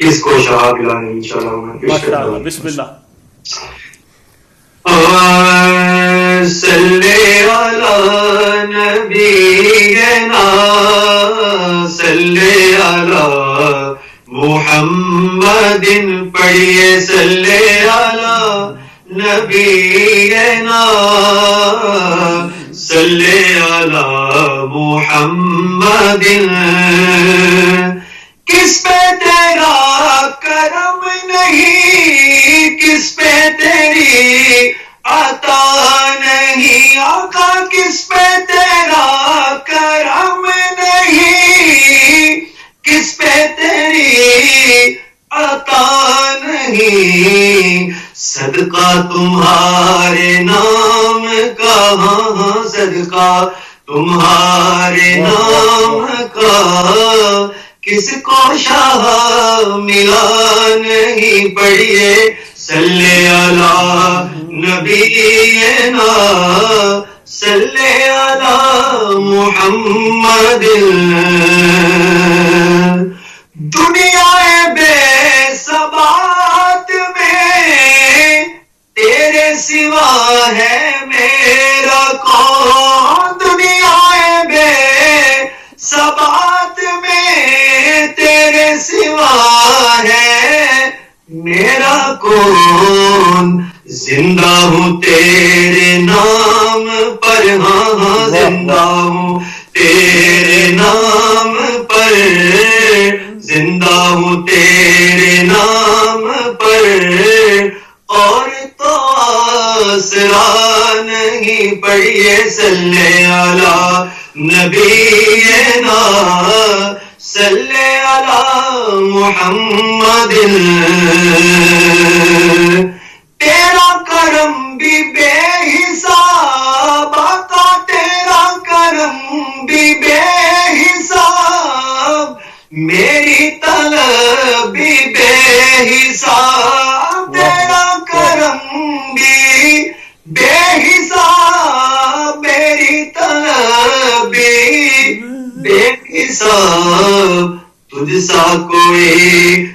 کس کو شاہ دلا نہیں. انشاءاللہ بسم اللہ. صلی علی نبینا صلی علی محمد پڑھیے صلی علی نبینا صلی علی محمد کس پہ تیرا کرم نہیں کس پہ تیری عطا نہیں آقا کس پہ تیرا کرم نہیں کس پہ تیری عطا نہیں صدقہ تمہارے نام کا صدقہ تمہارے نام کا کس کو شاہ ملا نہیں پڑھیے صلی علی نبینا صلی علی محمد دنیا بے ثبات میں تیرے سوا ہے میرا کون دنیا بے ثبات میں تیرے سوا ہے میرا کون زندہ ہوں تیرے نام پر ہاں زندہ ہوں تیرے نام پر زندہ ہوں تیرے نام پر اور تو آسرا نہیں پڑھیے صلی علی نبینا صلی علی محمد تیرا کرم بھی بے حساب آقا تیرا کرم بھی بے حساب میری طلب بھی بے حساب تیرا کرم بھی بے حساب میری طلب بھی بے حساب تجھ سا کوئی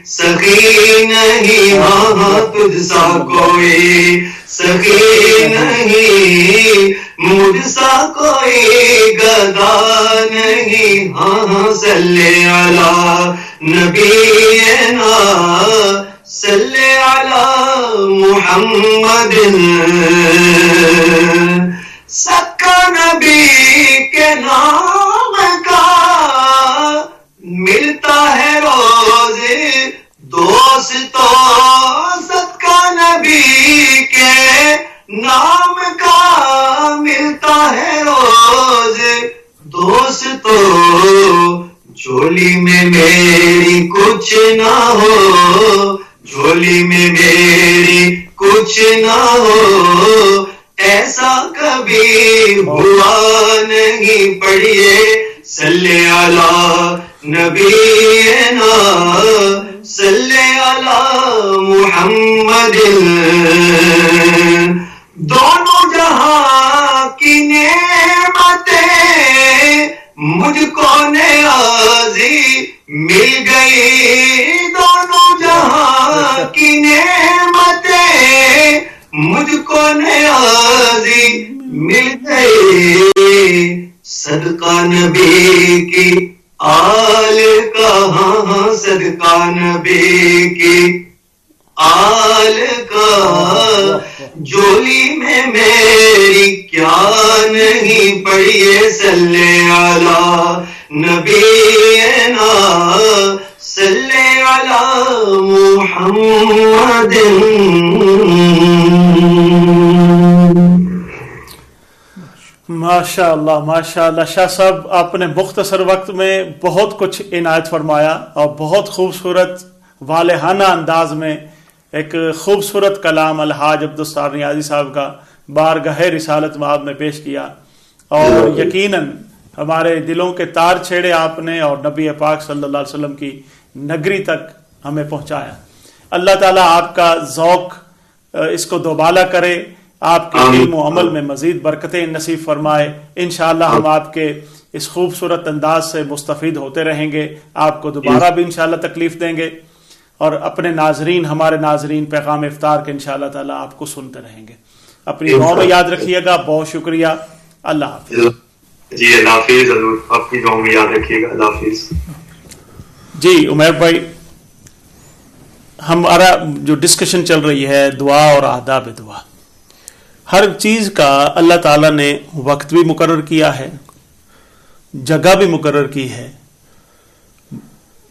سخی نہیں ہاں تجھ سا کوئی سخی نہیں مجھ سا کوئی گدا نہیں ہاں صلی علی نبینا صلی علی محمد سکا نبی کے نام کا ملتا ہے روز دوستوں صدقہ نبی کے نام کا ملتا ہے روز دوستوں جھولی میں میری کچھ نہ ہو جھولی میں میری کچھ نہ ہو ایسا کبھی ہوا نہیں پڑھیے صلی علی نبینا صلی علی محمد دونوں جہاں کی نعمتیں مجھ کو نیازی مل گئی دونوں جہاں کی نعمتیں مجھ کو نیازی مل گئی صدقہ نبی کی آل کا ہاں صدقہ نبی کی آل کا جولی میں میری کیا نہیں پڑھیے صلی علی نبینا صلی علی محمد ماشاء اللہ شاہ صاحب آپ نے مختصر وقت میں بہت کچھ عنایت فرمایا اور بہت خوبصورت والہانہ انداز میں ایک خوبصورت کلام الحاج عبدالستار نیازی صاحب کا بارگاہ رسالت میں آپ نے پیش کیا اور یقیناً ہمارے دلوں کے تار چھیڑے آپ نے اور نبی پاک صلی اللہ علیہ وسلم کی نگری تک ہمیں پہنچایا. اللہ تعالیٰ آپ کا ذوق اس کو دوبالا کرے, آپ کے علم و عمل میں مزید برکتیں نصیب فرمائے. انشاءاللہ ہم آپ کے اس خوبصورت انداز سے مستفید ہوتے رہیں گے, آپ کو دوبارہ بھی انشاءاللہ تکلیف دیں گے اور اپنے ناظرین ہمارے ناظرین پیغام افطار کے انشاءاللہ تعالیٰ آپ کو سنتے رہیں گے. اپنی دعا میں یاد رکھیے گا. بہت شکریہ. اللہ حافظ. جی اللہ حافظ. ضرور اپنی دعا میں یاد رکھیے گا. اللہ حافظ. جی عمیر بھائی ہمارا جو ڈسکشن چل رہی ہے دعا اور آداب دعا، ہر چیز کا اللہ تعالیٰ نے وقت بھی مقرر کیا ہے، جگہ بھی مقرر کی ہے.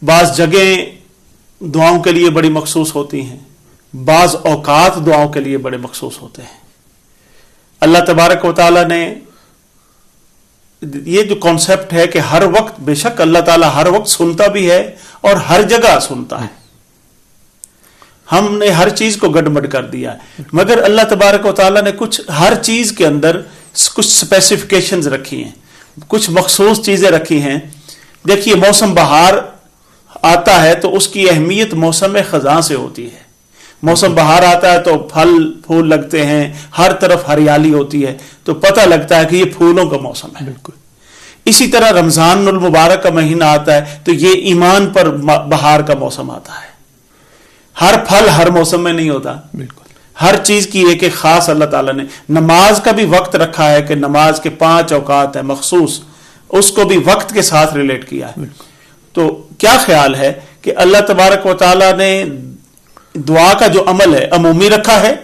بعض جگہیں دعاؤں کے لیے بڑی مخصوص ہوتی ہیں، بعض اوقات دعاؤں کے لیے بڑے مخصوص ہوتے ہیں. اللہ تبارک و تعالیٰ نے یہ جو کانسیپٹ ہے کہ ہر وقت، بے شک اللہ تعالیٰ ہر وقت سنتا بھی ہے اور ہر جگہ سنتا ہے. ہم نے ہر چیز کو گڑبڑ کر دیا ہے، مگر اللہ تبارک و تعالیٰ نے کچھ ہر چیز کے اندر کچھ اسپیسیفکیشنز رکھی ہیں، کچھ مخصوص چیزیں رکھی ہیں. دیکھیے موسم بہار آتا ہے تو اس کی اہمیت موسم خزاں سے ہوتی ہے. موسم بہار آتا ہے تو پھل پھول لگتے ہیں، ہر طرف ہریالی ہوتی ہے، تو پتہ لگتا ہے کہ یہ پھولوں کا موسم ہے. بالکل اسی طرح رمضان المبارک کا مہینہ آتا ہے تو یہ ایمان پر بہار کا موسم آتا ہے. ہر پھل ہر موسم میں نہیں ہوتا. بالکل ہر چیز کی ایک خاص اللہ تعالیٰ نے. نماز کا بھی وقت رکھا ہے کہ نماز کے 5 اوقات ہیں مخصوص، اس کو بھی وقت کے ساتھ ریلیٹ کیا ہے. تو کیا خیال ہے کہ اللہ تبارک و تعالیٰ نے دعا کا جو عمل ہے عمومی رکھا ہے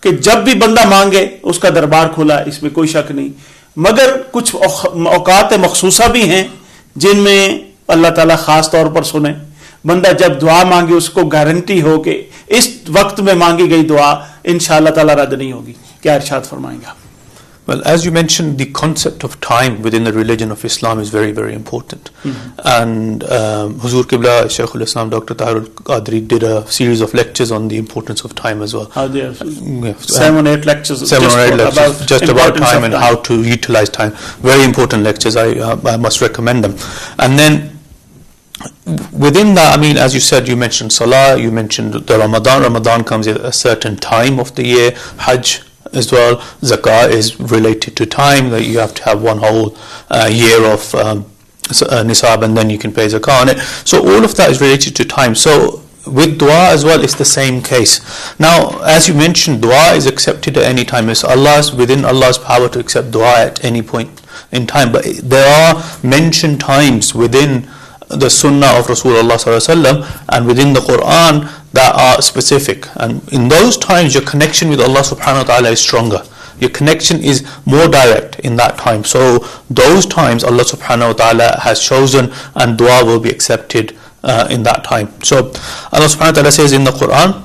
کہ جب بھی بندہ مانگے اس کا دربار کھلا، اس میں کوئی شک نہیں، مگر کچھ اوقات مخصوصہ بھی ہیں جن میں اللہ تعالیٰ خاص طور پر سنے. بندہ جب دعا مانگے اس کو گارنٹی ہو کہ اس وقت میں مانگی گئی دعا انشاءاللہ تعالیٰ رد نہیں ہوگی. کیا ارشاد فرمائیں گے آپ؟ Well, as you mentioned, the concept of time within the religion of Islam is very, very important. And Huzur Qibla, Shaykh al-Islam, Dr. Tahir al-Qadri did a series of lectures on the importance of time as well. 7 or 8 lectures. 7 or 8 lectures just about time and how to utilize time. Very important lectures. I must recommend them. And then within that, I mean, as you said, you mentioned Salah, you mentioned the Ramadan. Ramadan comes at a certain time of the year. Hajj as well. Zakah is related to time, that you have to have one whole year of nisab and then you can pay zakah on it. So all of that is related to time. So with dua as well, it's the same case. Now, as you mentioned, dua is accepted at any time. It's within Allah's power to accept dua at any point in time. But there are mentioned times within the sunnah of Rasulullah sallallahu alaihi wasallam and within the Quran that are specific, and in those times your connection with Allah subhanahu wa ta'ala is stronger. Your connection is more direct in that time. So those times Allah subhanahu wa ta'ala has chosen and dua will be accepted in that time. So Allah subhanahu wa ta'ala says in the Quran,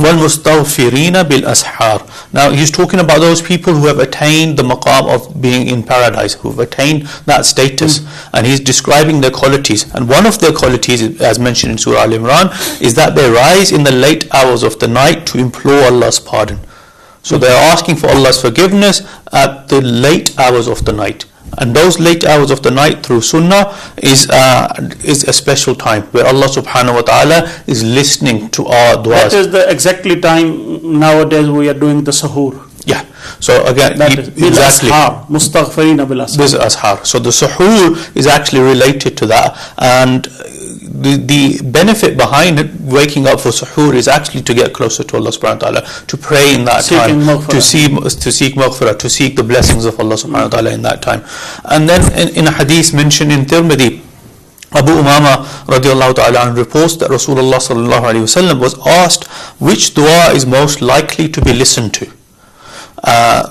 وَالْمُسْتَغْفِرِينَ بِالْأَسْحَارِ. Now he's talking about those people who have attained the maqam of being in paradise, who have attained that status, and he's describing their qualities. And one of their qualities, as mentioned in Surah Al-Imran, is that they rise in the late hours of the night to implore Allah's pardon. So they are asking for Allah's forgiveness at the late hours of the night. And those late hours of the night through sunnah is a special time where Allah subhanahu wa ta'ala is listening to our du'as. That is the exactly time nowadays we are doing the suhoor. Yeah. So again, exactly. Mustaghfirina bil ashar. This ashar. So the suhoor is actually related to that, and the benefit behind it, waking up for suhoor, is actually to get closer to Allah subhanahu wa ta'ala, to pray in that time, to seek maghfirah, to seek the blessings of Allah subhanahu wa ta'ala in that time. And then in a hadith mentioned in Tirmidhi, Abu Umama radiallahu ta'ala reports that Rasulullah sallallahu alayhi wa sallam was asked which dua is most likely to be listened to.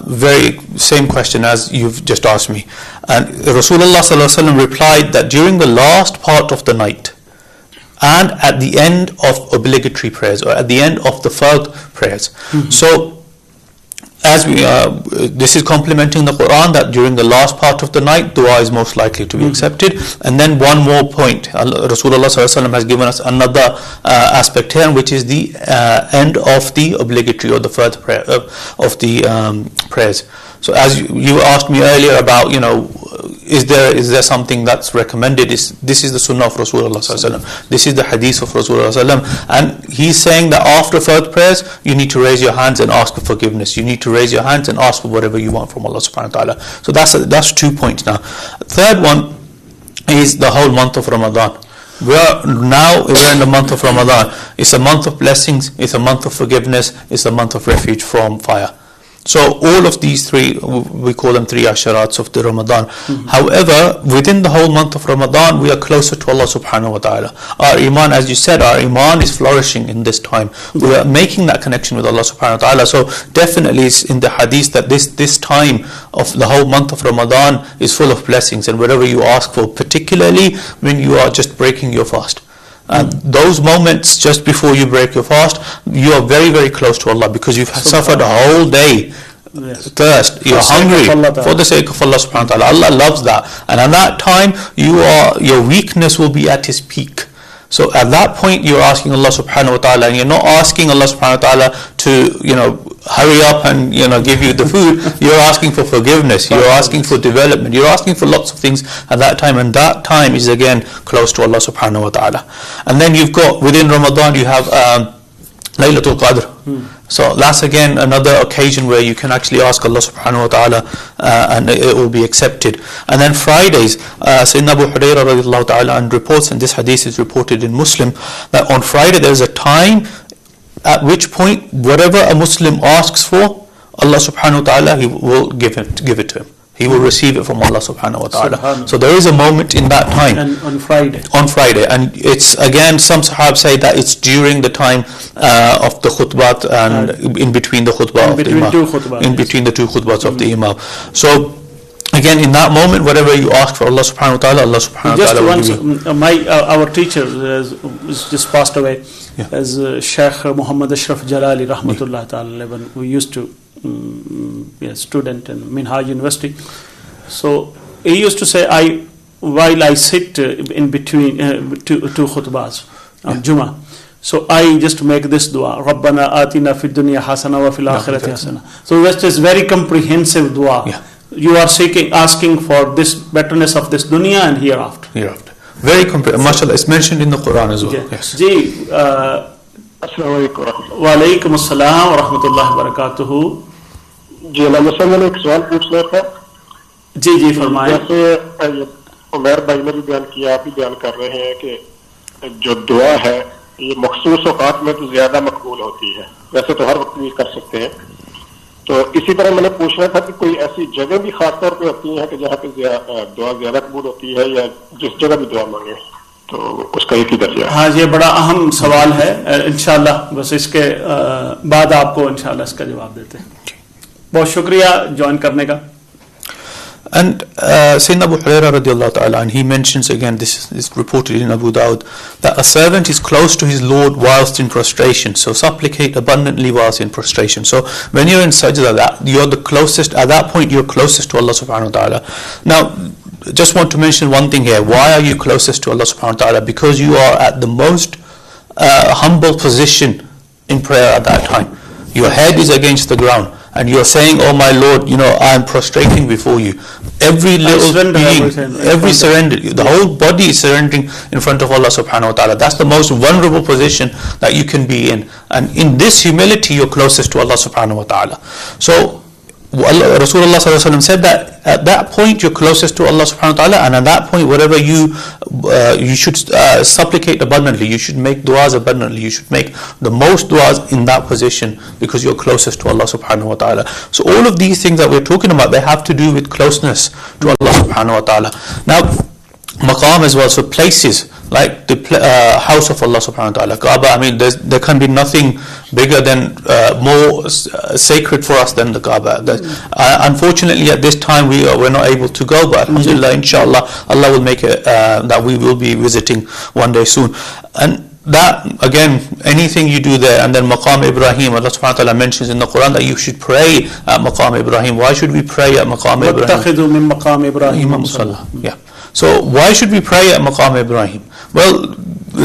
Very same question as you've just asked me. And Rasulullah sallallahu alayhi wa sallam replied that during the last part of the night and at the end of obligatory prayers, or at the end of the fard prayers. So as we this is complementing the Quran, that during the last part of the night dua is most likely to be accepted. And then one more point, Rasulullah sallallahu alaihi wasallam has given us another aspect here, which is the end of the obligatory or the fard prayer of the prayers. So as you asked me earlier about, is there something that's recommended? This is the sunnah of Rasulullah sallallahu alaihi wasallam. This is the hadith of Rasulullah sallallahu alaihi wasallam. And he's saying that after fard prayers, you need to raise your hands and ask for forgiveness. You need to raise your hands and ask for whatever you want from Allah subhanahu wa ta'ala. So that's 2 points now. Third one is the whole month of Ramadan. We're in the month of Ramadan. It's a month of blessings. It's a month of forgiveness. It's a month of refuge from fire. So all of these three, we call them 3 asharats of the Ramadan. However, within the whole month of Ramadan, we are closer to Allah subhanahu wa ta'ala. Our iman, as you said, our iman is flourishing in this time. We are making that connection with Allah subhanahu wa ta'ala. So definitely it's in the hadith that this time of the whole month of Ramadan is full of blessings, and whatever you ask for, particularly when you are just breaking your fast. Those moments just before you break your fast, you are very, very close to Allah, because you've suffered a whole day thirst, you're hungry for the sake of Allah subhanahu wa ta'ala. Allah loves that, and at that time your weakness will be at its peak. So at that point you're asking Allah subhanahu wa ta'ala, and you're not asking Allah subhanahu wa ta'ala to hurry up and give you the food. You're asking for forgiveness, you're asking for development, you're asking for lots of things at that time, and that time is again close to Allah subhanahu wa ta'ala. And then you've got, within Ramadan, you have Laylatul Qadr. So that's again another occasion where you can actually ask Allah subhanahu wa ta'ala and it will be accepted. And then Fridays, Sayyidina Abu Hurairah radiallahu ta'ala and reports, and this hadith is reported in Muslim, that on Friday there's a time at which point whatever a Muslim asks for, Allah subhanahu wa ta'ala, He will give it to him. He will receive it from Allah subhanahu wa ta'ala. So there is a moment in that time. And on Friday. On Friday. And it's, again, some Sahab say that it's during the time of the khutbat and in between the khutbah of the Imam. In between the two khutbahs of the Imam. So, again, in that moment, whatever you ask for Allah subhanahu wa ta'ala, Allah subhanahu wa ta'ala will give you. Our teacher is just passed away, as Sheikh Muhammad Ashraf Jalali rahmatullah ta'ala, when we used to student in Minhaj University. So he used to say, while I sit in between two khutbahs on Jummah, so I just make this dua, Rabbana atina fid dunya hasana wa fil akhirati hasana. So that is very comprehensive dua. You are asking for this betterness of this dunya and hereafter. Very comprehensive. MashaAllah, it's mentioned in the Quran as well. Yes. Wa alaikum assalam wa rahmatullahi wa barakatuhu. جی علامہ صاحب، میں نے ایک سوال پوچھنا تھا. جی فرمائیں. جیسے عمیر بھائی نے بھی بیان کیا، آپ بھی بیان کر رہے ہیں کہ جو دعا ہے یہ مخصوص اوقات میں تو زیادہ مقبول ہوتی ہے، ویسے تو ہر وقت بھی کر سکتے ہیں. تو اسی طرح میں نے پوچھنا تھا کہ کوئی ایسی جگہ بھی خاص طور پہ ہوتی ہیں کہ جہاں پہ دعا زیادہ قبول ہوتی ہے، یا جس جگہ بھی دعا مانگے تو اس کا ایک ہی درجہ ہے؟ ہاں، یہ بڑا اہم سوال ہے. انشاءاللہ بس اس کے بعد آپ کو انشاءاللہ اس کا جواب دیتے ہیں. بہت شکریہ جوائن کرنے کا. And Sayyidina Abu Hurairah radiallahu ta'ala, and he mentions again, this is reported in Abu Dawud, that a servant is close to his Lord whilst in prostration. So supplicate abundantly whilst in prostration. So when you're in sajda, that you're the closest, at that point you're closest to Allah subhanahu wa ta'ala. Now, just want to mention one thing here. Why are you closest to Allah subhanahu wa ta'ala? Because you are at the most humble position in prayer at that time. Your head is against the ground, and you're saying, oh my Lord, I am prostrating before you. Every little being, every surrender, the whole body is surrendering in front of Allah subhanahu wa ta'ala. That's the most vulnerable position that you can be in. And in this humility, you're closest to Allah subhanahu wa ta'ala. So Rasulullah sallallahu alaihi wasallam said that at that point you're closest to Allah subhanahu wa ta'ala, and at that point whatever you should supplicate abundantly, you should make du'as abundantly, you should make the most du'as in that position, because you're closest to Allah subhanahu wa ta'ala. So all of these things that we're talking about, they have to do with closeness to Allah subhanahu wa ta'ala. Now, maqam as well, so places like the house of Allah subhanahu wa ta'ala, Kaaba. There can be nothing bigger than more sacred for us than the Kaaba. Unfortunately at this time we're not able to go, but alhamdulillah, inshallah, Allah will make it that we will be visiting one day soon. And that, again, anything you do there. And then Maqam Ibrahim, Allah subhanahu wa ta'ala mentions in the Quran that you should pray at Maqam Ibrahim. Why should we pray at Maqam Ibrahim? وَاتَّخِذُوا مِن مَقَامِ إِبْرَاهِيمَ مُصَلًّى. Yeah. So why should we pray at Maqam Ibrahim? Well,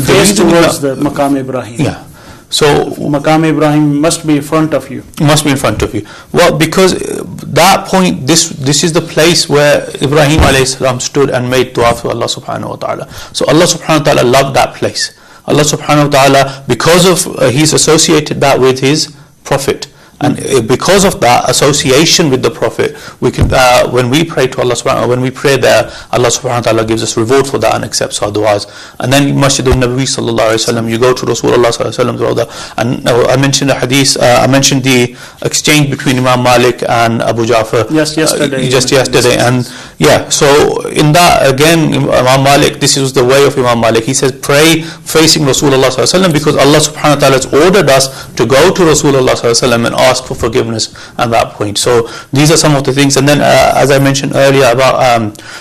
face towards the Maqam Ibrahim. Yeah. So Maqam Ibrahim must be in front of you. Must be in front of you. Well, because that point, this is the place where Ibrahim alayhi salam stood and made dua to Allah subhanahu wa ta'ala. So Allah subhanahu wa ta'ala loved that place. Allah subhanahu wa ta'ala, because of He's associated that with His Prophet. And because of that association with the Prophet, we can, when we pray to Allah subhanahu wa ta'ala, when we pray there, Allah subhanahu wa ta'ala gives us reward for that and accepts our du'as. And then Masjid al-Nabi sallallahu alayhi wa sallam, you go to Rasulullah sallallahu alayhi wa sallam, and I mentioned the hadith, I mentioned the exchange between Imam Malik and Abu Ja'far. Yes, yesterday. Just yesterday. And yeah, so in that again, Imam Malik, this is the way of Imam Malik. He says, pray facing Rasulullah sallallahu alayhi wa sallam, because Allah subhanahu wa ta'ala has ordered us to go to Rasulullah sallallahu alayhi wa sallam and ask for forgiveness at that point. So these are some of the things. And then as I mentioned earlier about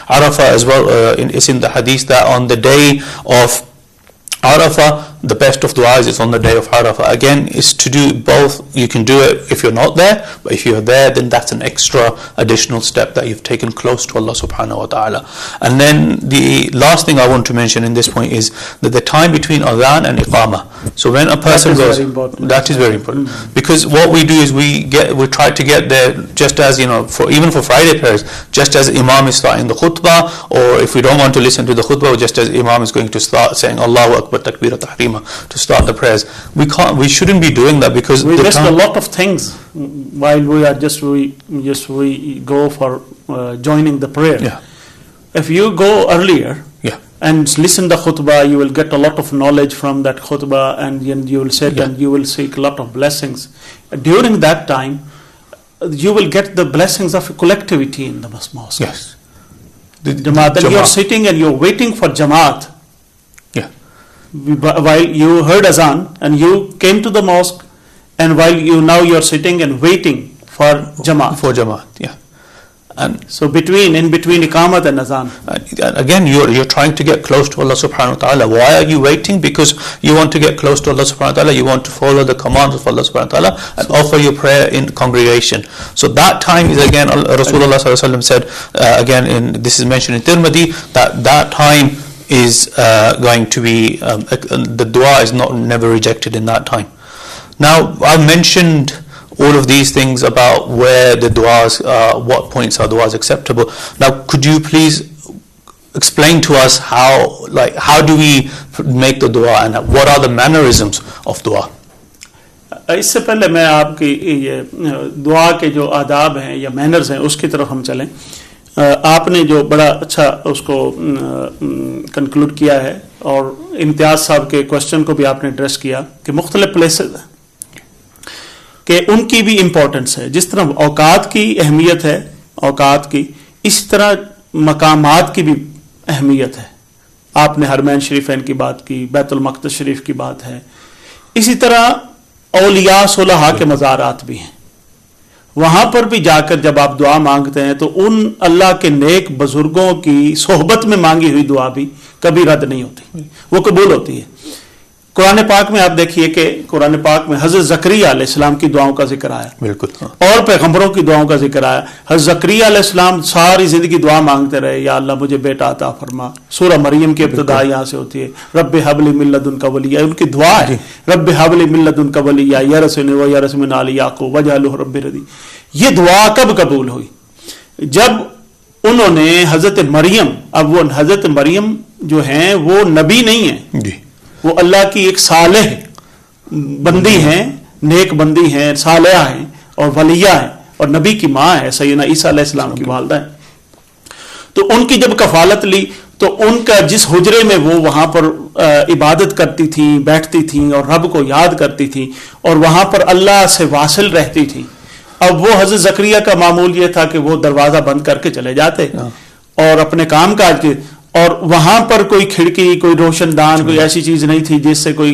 Arafah as well, it's in the hadith that on the day of Arafah, the best of du'as is on the day of Arafah. Again, is to do both. You can do it if you're not there, but if you're there, then that's an extra additional step that you've taken close to Allah subhanahu wa ta'ala. And then the last thing I want to mention in this point is that the time between adhan and iqamah. So when a person goes, that is very important. Because what we do is we try to get there just as, even for Friday prayers, just as Imam is starting the khutbah, or if we don't want to listen to the khutbah, just as Imam is going to start saying Allahu Akbar Takbir Tahrima to start the prayers. We shouldn't be doing that, because we missed a lot of things while we go for joining the prayer. Yeah. If you go earlier, yeah, and listen the khutbah, you will get a lot of knowledge from that khutbah, and you will sit and you will seek a lot of blessings. During that time, you will get the blessings of collectivity in the mosque. Yes. Jamaat. And you are sitting and you are waiting for Jamaat. Yeah. While you heard azan and you came to the mosque, and while you are sitting and waiting for Jamaat. For Jamaat, yeah. And so in between iqamat and azan. Again, you're trying to get close to Allah subhanahu wa ta'ala. Why are you waiting? Because you want to get close to Allah subhanahu wa ta'ala. You want to follow the commands of Allah subhanahu wa ta'ala and offer your prayer in congregation. So that time is, again, Rasulullah sallallahu alaihi wasallam said, this is mentioned in Tirmidhi, that time is going to be, the dua is never rejected in that time. Now, I mentioned all of these things about where the du'as, what points are du'as acceptable. Now, could you please explain to us how do we make the du'a, and what are the mannerisms of du'a? اس سے پہلے میں آپ کی یہ دعا کے جو آداب ہیں یا مینرز ہیں اس کی طرف ہم چلیں. آپ نے جو بڑا اچھا اس کو کنکلوڈ کیا ہے, اور امتیاز صاحب کے کوشچن کو بھی آپ نے ایڈریس کیا کہ مختلف پلیسز ہیں کہ ان کی بھی امپورٹنس ہے. جس طرح اوقات کی اہمیت ہے اوقات کی, اسی طرح مقامات کی بھی اہمیت ہے. آپ نے حرمین شریفین کی بات کی, بیت المقدس شریف کی بات ہے. اسی طرح اولیاء صلحاء کے مزارات بھی ہیں. وہاں پر بھی جا کر جب آپ دعا مانگتے ہیں تو ان اللہ کے نیک بزرگوں کی صحبت میں مانگی ہوئی دعا بھی کبھی رد نہیں ہوتی, وہ قبول ہوتی ہے. قرآن پاک میں آپ دیکھیے کہ قرآن پاک میں حضرت زکریا علیہ السلام کی دعاؤں کا ذکر آیا, بالکل, اور پیغمبروں کی دعاؤں کا ذکر آیا. حضرت زکریا علیہ السلام ساری زندگی دعا مانگتے رہے, یا اللہ مجھے بیٹا عطا فرما. سورہ مریم کی ابتدا یہاں سے ہوتی ہے, رب ہب لی من لدنک ولیہ. ان کی دعا ہے رب ہب لی من لدنک ولیہ یرثنی و یرث من آل یعقوب واجعلہ رب رضیہ. یہ دعا کب قبول ہوئی؟ جب انہوں نے حضرت مریم, اب وہ حضرت مریم جو ہیں وہ نبی نہیں ہیں جی, وہ اللہ کی ایک صالح بندی ہیں, نیک بندی ہیں, صالحہ ہیں اور ولیہ ہیں, اور نبی کی ماں ہے, سیدنا عیسیٰ علیہ السلام کی والدہ ہیں. تو ان کی جب کفالت لی تو ان کا جس حجرے میں وہ وہاں پر عبادت کرتی تھیں, بیٹھتی تھیں اور رب کو یاد کرتی تھیں, اور وہاں پر اللہ سے واصل رہتی تھیں. اب وہ حضرت زکریا کا معمول یہ تھا کہ وہ دروازہ بند کر کے چلے جاتے اور اپنے کام کاج کے, اور وہاں پر کوئی کھڑکی, کوئی روشن دان, کوئی ایسی چیز نہیں تھی جس سے کوئی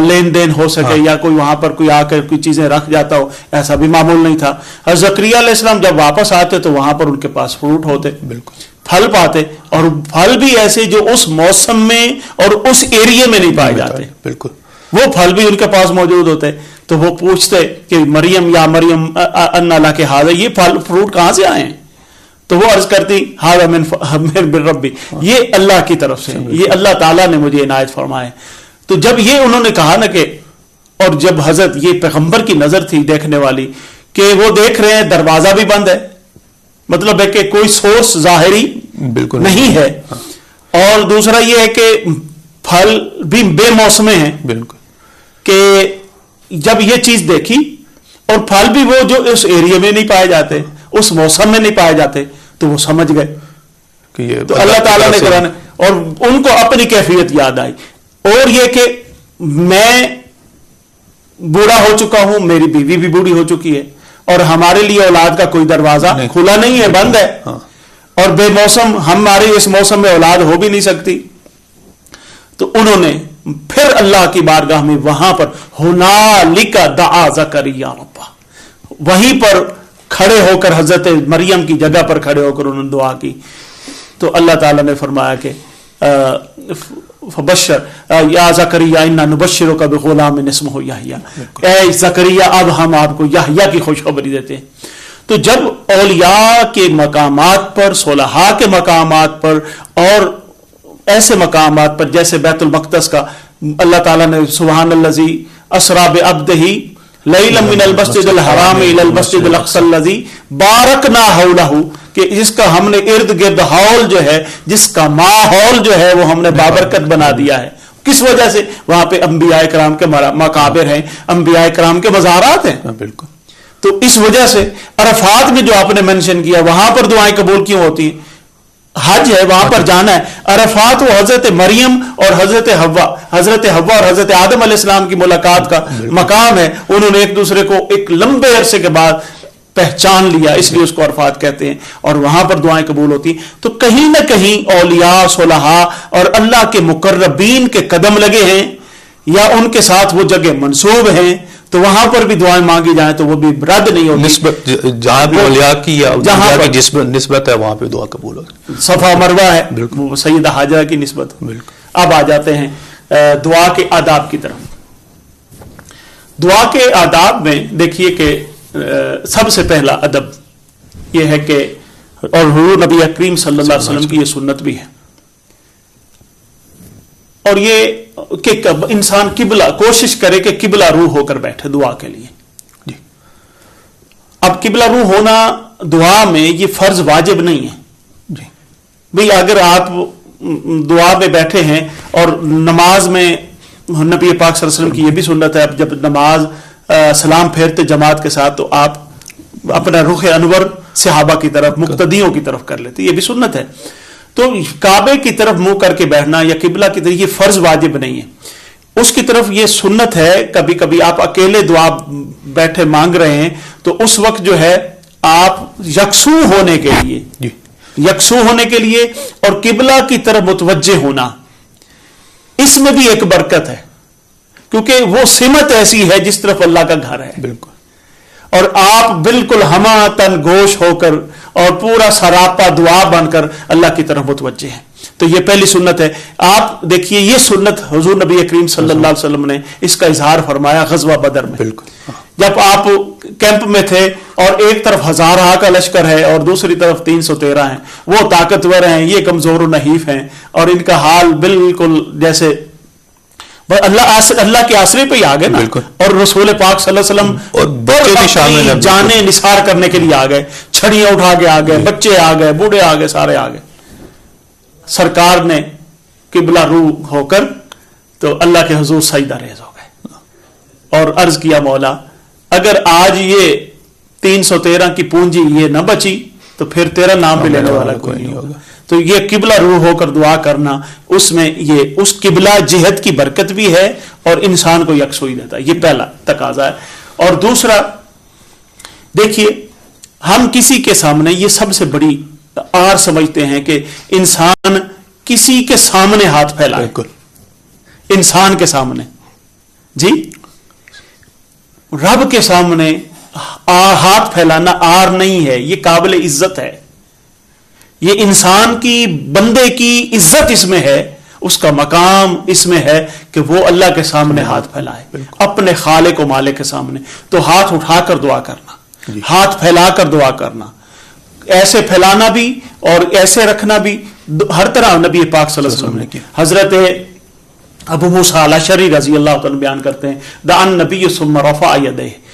لین دین ہو سکے, یا کوئی وہاں پر کوئی آ کر کوئی چیزیں رکھ جاتا ہو, ایسا بھی معمول نہیں تھا. حضرت زکریا علیہ السلام جب واپس آتے تو وہاں پر ان کے پاس فروٹ ہوتے, بالکل, پھل پاتے, اور پھل بھی ایسے جو اس موسم میں اور اس ایریے میں نہیں پائے جاتے, بالکل, وہ پھل بھی ان کے پاس موجود ہوتے. تو وہ پوچھتے کہ مریم یا مریم ان اللہ کے حاضر, یہ پھل فروٹ کہاں سے آئے ہیں؟ تو وہ عرض کرتی ہذا من ربی, یہ اللہ کی طرف سے, یہ اللہ تعالیٰ نے مجھے عنایت فرمائے. تو جب یہ انہوں نے کہا نا کہ, اور جب حضرت یہ پیغمبر کی نظر تھی دیکھنے والی کہ وہ دیکھ رہے ہیں دروازہ بھی بند ہے, مطلب ہے کہ کوئی سورس ظاہری بالکل نہیں ہے, اور دوسرا یہ ہے کہ پھل بھی بے موسمے ہیں, بالکل, کہ جب یہ چیز دیکھی اور پھل بھی وہ جو اس ایریا میں نہیں پائے جاتے, اس موسم میں نہیں پائے جاتے, تو وہ سمجھ گئے کہ یہ تو اللہ تعالیٰ نے قرآن, اور ان کو اپنی کیفیت یاد آئی. اور یہ کہ میں بوڑھا ہو چکا ہوں, میری بیوی بھی بوڑھی ہو چکی ہے, اور ہمارے لیے اولاد کا کوئی دروازہ کھلا نہیں ہے, بند ہے, اور بے موسم ہمارے اس موسم میں اولاد ہو بھی نہیں سکتی. تو انہوں نے پھر اللہ کی بارگاہ میں وہاں پر ہنالک دعا زکریا ربہ, وہیں پر کھڑے ہو کر حضرت مریم کی جگہ پر کھڑے ہو کر انہوں نے دعا کی. تو اللہ تعالیٰ نے فرمایا کہ فبشر یا زکریا انا نبشرک بغلام اسمہ یحییٰ, اے زکریا اب ہم آپ کو یحییٰ کی خوشخبری دیتے ہیں. تو جب اولیاء کے مقامات پر, صلحاء کے مقامات پر, اور ایسے مقامات پر جیسے بیت المقدس کا اللہ تعالیٰ نے سبحان الذی اسری بعبدہ لیلا من المسجد الحرام الی المسجد الاقصی الذی بارکنا حولہ, کہ جس کا ہم نے ارد گرد ہال جو ہے, جس کا ماحول جو ہے وہ ہم نے بابرکت بنا دیا ہے. کس وجہ سے؟ وہاں پہ انبیاء کرام کے مقابر ہیں, انبیاء کرام کے مزارات ہیں. بالکل. تو اس وجہ سے عرفات میں جو آپ نے مینشن کیا, وہاں پر دعائیں قبول کیوں ہوتی ہیں؟ حج ہے, وہاں پر جانا ہے. عرفات وہ حضرت مریم اور حضرت حوا اور حضرت آدم علیہ السلام کی ملاقات کا مقام ہے. انہوں نے ایک دوسرے کو ایک لمبے عرصے کے بعد پہچان لیا, اس لیے اس کو عرفات کہتے ہیں, اور وہاں پر دعائیں قبول ہوتی ہیں. تو کہیں نہ کہیں اولیاء, صلحاء اور اللہ کے مقربین کے قدم لگے ہیں, یا ان کے ساتھ وہ جگہ منسوب ہیں, تو وہاں پر بھی دعائیں مانگی جائیں تو وہ بھی رد نہیں ہوتی. نسبت جہاں پہ اولیاء کی یا جہاں کی نسبت ہے وہاں پہ دعا قبول ہوتی. صفا مروہ ہے, وہ سیدہ حاجرہ کی نسبت. بالکل. اب آ جاتے ہیں دعا کے آداب کی طرف. دعا کے آداب میں دیکھیے کہ سب سے پہلا ادب یہ ہے کہ, اور حضور نبی کریم صلی اللہ علیہ وسلم کی یہ سنت بھی ہے, اور یہ کہ انسان قبلہ کوشش کرے کہ قبلہ روح ہو کر بیٹھے دعا کے لیے. جی. اب قبلہ روح ہونا دعا میں یہ فرض واجب نہیں ہے. جی. بھئی اگر آپ دعا میں بیٹھے ہیں, اور نماز میں نبی پاک صلی اللہ علیہ وسلم کی یہ بھی سنت ہے, جب نماز سلام پھیرتے جماعت کے ساتھ تو آپ اپنا رخ انور صحابہ کی طرف, مقتدیوں کی طرف کر لیتے, یہ بھی سنت ہے. تو کعبے کی طرف منہ کر کے بیٹھنا یا قبلہ کی طرف یہ فرض واجب نہیں ہے, اس کی طرف یہ سنت ہے. کبھی کبھی آپ اکیلے دعا بیٹھے مانگ رہے ہیں تو اس وقت جو ہے آپ یکسو ہونے کے لیے, یکسو ہونے کے لیے اور قبلہ کی طرف متوجہ ہونا, اس میں بھی ایک برکت ہے, کیونکہ وہ سمت ایسی ہے جس طرف اللہ کا گھر ہے. بالکل. اور آپ بالکل ہما تن گوش ہو کر اور پورا سراپا دعا بن کر اللہ کی طرف متوجہ ہیں. تو یہ پہلی سنت ہے. آپ دیکھیے یہ سنت حضور نبی کریم صلی اللہ علیہ وسلم نے اس کا اظہار فرمایا غزوہ بدر میں. بالکل. جب آپ کیمپ میں تھے اور ایک طرف 1000 کا لشکر ہے اور دوسری طرف 313 ہیں, وہ طاقتور ہیں, یہ کمزور و نحیف ہیں, اور ان کا حال بالکل جیسے اللہ کے آسرے پہ ہی آ گئے نا, اور رسول پاک صلی اللہ علیہ وسلم اور جانیں نثار کرنے کے لیے آ گئے, چھڑیاں اٹھا کے آ گئے, بچے آ گئے, بوڑھے آ گئے, سارے آ گئے. سرکار نے قبلہ رو ہو کر تو اللہ کے حضور سجدہ ریز ہو گئے اور عرض کیا, مولا اگر آج یہ 313 کی پونجی یہ نہ بچی تو پھر تیرا نام بھی لینے والا کوئی نہیں ہوگا. تو یہ قبلہ روح ہو کر دعا کرنا, اس میں یہ اس قبلہ جہت کی برکت بھی ہے اور انسان کو یکسوئی دیتا ہے. یہ پہلا تقاضا ہے. اور دوسرا دیکھیے, ہم کسی کے سامنے یہ سب سے بڑی آر سمجھتے ہیں کہ انسان کسی کے سامنے ہاتھ پھیلائے. انسان کے سامنے, جی رب کے سامنے ہاتھ پھیلانا آر نہیں ہے, یہ قابل عزت ہے. یہ انسان کی, بندے کی عزت اس میں ہے, اس کا مقام اس میں ہے کہ وہ اللہ کے سامنے ہاتھ پھیلائے, اپنے خالق و مالک کے سامنے. تو ہاتھ اٹھا کر دعا کرنا, ہاتھ پھیلا کر دعا کرنا, ایسے پھیلانا بھی اور ایسے رکھنا بھی, ہر طرح نبی پاک صلی اللہ علیہ وسلم نے. حضرت ابو موسیٰ الاشعری رضی اللہ عنہ بیان کرتے ہیں, دعا النبی ثم رفع یدیہ,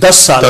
10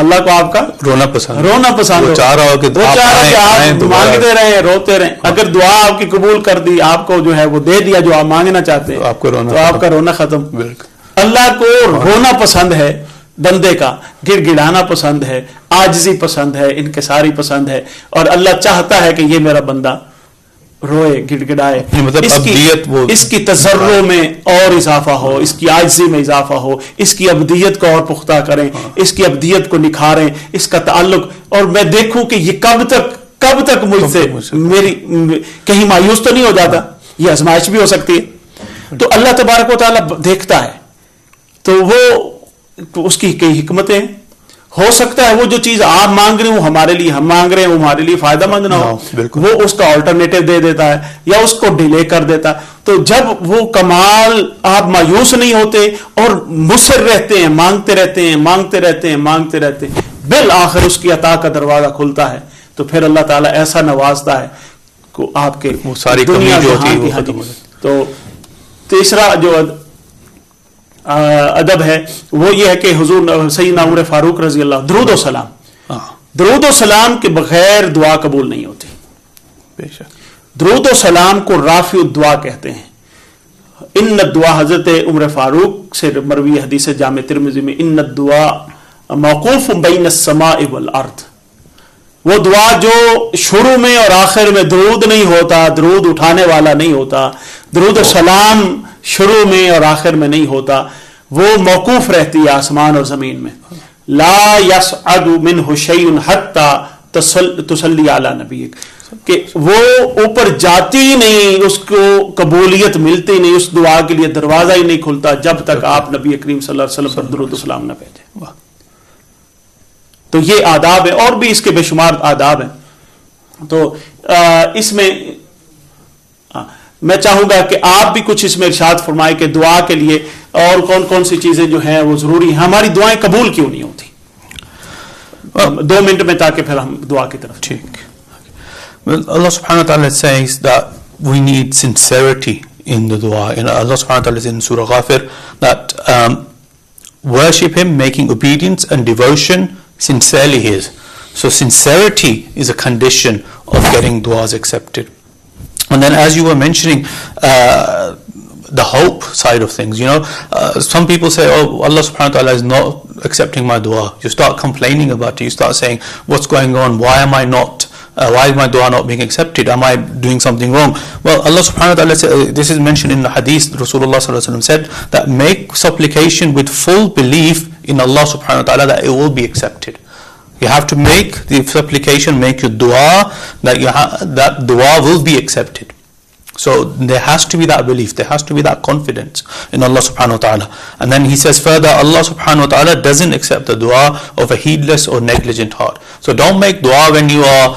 اللہ کو آپ کا رونا پسند ہو. وہ چاہ رہا ہو کہ آپ مانگتے رہیں روتے رہیں. اگر دعا آپ کی قبول کر دی, آپ کو جو ہے وہ دے دیا جو آپ مانگنا چاہتے ہیں, تو آپ کا رونا ختم. اللہ کو رونا پسند ہے, بندے کا گڑ گڑانا پسند ہے, عاجزی پسند ہے, انکساری پسند ہے, اور اللہ چاہتا ہے کہ یہ میرا بندہ روئے, گڑ گڑائے, اس کی تضرع میں اور اضافہ ہو, اس کی عاجزی میں اضافہ ہو, اس کی ابدیت کو اور پختہ کریں, اس کی ابدیت کو نکھاریں, اس کا تعلق. اور میں دیکھوں کہ یہ کب تک مجھ سے میری کہیں مایوس تو نہیں ہو جاتا. یہ آزمائش بھی ہو سکتی ہے. تو اللہ تبارک و تعالیٰ دیکھتا ہے, تو وہ اس کی کئی حکمتیں ہیں. ہو سکتا ہے وہ جو چیز آپ مانگ رہے ہو ہمارے لیے, ہم مانگ رہے ہیں وہ ہمارے لیے فائدہ مند نہ ہو, وہ اس کا آلٹرنیٹو دے دیتا ہے یا اس کو ڈیلے کر دیتا ہے. تو جب وہ کمال آپ مایوس نہیں ہوتے اور مصر رہتے ہیں, مانگتے رہتے ہیں, مانگتے رہتے ہیں, مانگتے رہتے ہیں, بالآخر اس کی عطا کا دروازہ کھلتا ہے, تو پھر اللہ تعالیٰ ایسا نوازتا ہے کو آپ کے ساری دنیا جو جہاں کی حاجی. تو تیسرا جو ادب ہے وہ یہ ہے کہ حضور سیدنا عمر فاروق رضی اللہ, درود و سلام کے بغیر دعا قبول نہیں ہوتی. درود و سلام کو رافع الدعا کہتے ہیں. ان الدعا, حضرت عمر فاروق سے مروی حدیث جامع ترمذی میں, ان الدعا موقوف بین السماء والارض, وہ دعا جو شروع میں اور آخر میں درود نہیں ہوتا, درود اٹھانے والا نہیں ہوتا, درود و سلام شروع میں اور آخر میں نہیں ہوتا, وہ موقوف رہتی ہے آسمان اور زمین میں. لا یصعد منہ شیء حتی تصلی علی نبیک, کہ وہ اوپر جاتی ہی نہیں, اس کو قبولیت ملتی نہیں, اس دعا کے لیے دروازہ ہی نہیں کھلتا جب تک آپ نبی کریم صلی اللہ علیہ وسلم پر درود و سلام نہ بھیجیں. تو یہ آداب ہے, اور بھی اس کے بے شمار آداب ہیں. تو اس میں میں چاہوں گا کہ آپ بھی کچھ اس میں ارشاد فرمائیں کہ دعا کے لیے اور کون کون سی چیزیں جو ہیں وہ ضروری ہیں, ہماری دعائیں قبول کیوں نہیں ہوتی, 2 منٹ میں, تاکہ پھر ہم دعا کی طرف. ٹھیک. Allah subhanahu wa ta'ala says that we need sincerity in the dua. Allah subhanahu wa ta'ala says in Surah Ghafir that worship Him, making obedience and devotion sincerely His. So sincerity is a condition of getting duas accepted. And then as you were mentioning the hope side of things, some people say, oh, Allah subhanahu wa ta'ala is not accepting my dua. You start complaining about it, you start saying, what's going on, why is my dua not being accepted, am I doing something wrong? Well, Allah subhanahu wa ta'ala said, this is mentioned in the hadith, Rasulullah sallallahu alaihi wasallam said that make supplication with full belief in Allah subhanahu wa ta'ala that it will be accepted. You have to make the supplication, make your dua, that dua will be accepted. So there has to be that belief, there has to be that confidence in Allah subhanahu wa ta'ala. And then he says further, Allah subhanahu wa ta'ala doesn't accept the dua of a heedless or negligent heart. So don't make dua when you are,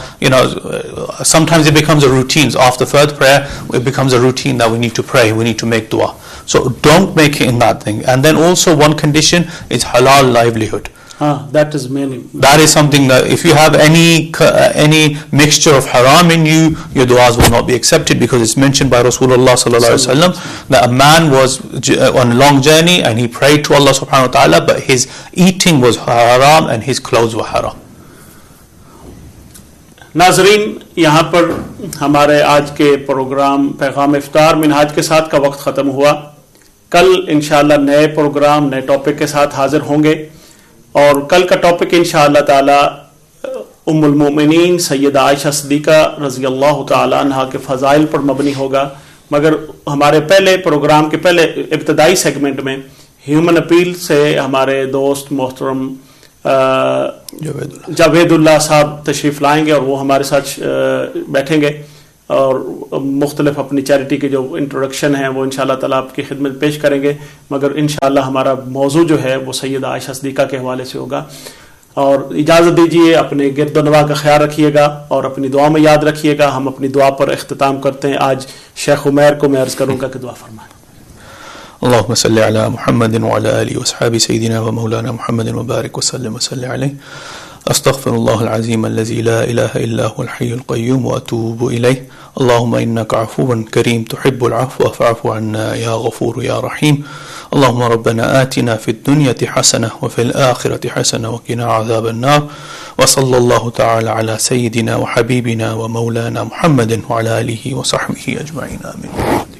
sometimes it becomes a routine. So after third prayer, it becomes a routine that we need to pray, we need to make dua. So don't make it in that thing. And then also one condition is halal livelihood. That is mainly. That is something that if you have any mixture of haram in you, your du'as will not be accepted, because it's mentioned by Rasulullah sallallahu alaihi wasallam that a man was on a long journey and he prayed to Allah subhanahu wa ta'ala, but his eating was haram and his clothes were haram. ناظرین, یہاں پر ہمارے آج کے پروگرام پیغام افطار منہاج کے ساتھ کا وقت ختم ہوا. کل انشاءاللہ نئے پروگرام نئے ٹاپک کے ساتھ حاضر ہوں گے, اور کل کا ٹاپک انشاءاللہ تعالی ام المومنین سیدہ عائشہ صدیقہ رضی اللہ تعالی عنہا کے فضائل پر مبنی ہوگا. مگر ہمارے پہلے پروگرام کے پہلے ابتدائی سیگمنٹ میں ہیومن اپیل سے ہمارے دوست محترم جاوید اللہ صاحب تشریف لائیں گے, اور وہ ہمارے ساتھ بیٹھیں گے اور مختلف اپنی چیریٹی کے جو انٹروڈکشن ہیں وہ انشاءاللہ تعالیٰ آپ کی خدمت پیش کریں گے. مگر انشاءاللہ ہمارا موضوع جو ہے وہ سیدہ عائشہ صدیقہ کے حوالے سے ہوگا. اور اجازت دیجیے, اپنے گرد و نواح کا خیال رکھیے گا اور اپنی دعا میں یاد رکھیے گا. ہم اپنی دعا پر اختتام کرتے ہیں. آج شیخ عمیر کو میں عرض کروں گا کہ دعا فرمائیں. اللهم صل على محمد وعلى آله وصحبه سيدنا ومولانا محمد وبارك وسلم علیہ. استغفر الله العظيم الذي لا إله إلا هو الحي القيوم وأتوب إليه. اللهم إنك عفو كريم تحب العفو فاعف عنا يا غفور يا رحيم. اللهم ربنا آتنا في الدنيا حسنة وفي الآخرة حسنة وقنا عذاب النار. وصلى الله تعالى على سيدنا وحبيبنا ومولانا محمد وعلى آله وصحبه أجمعين آمين.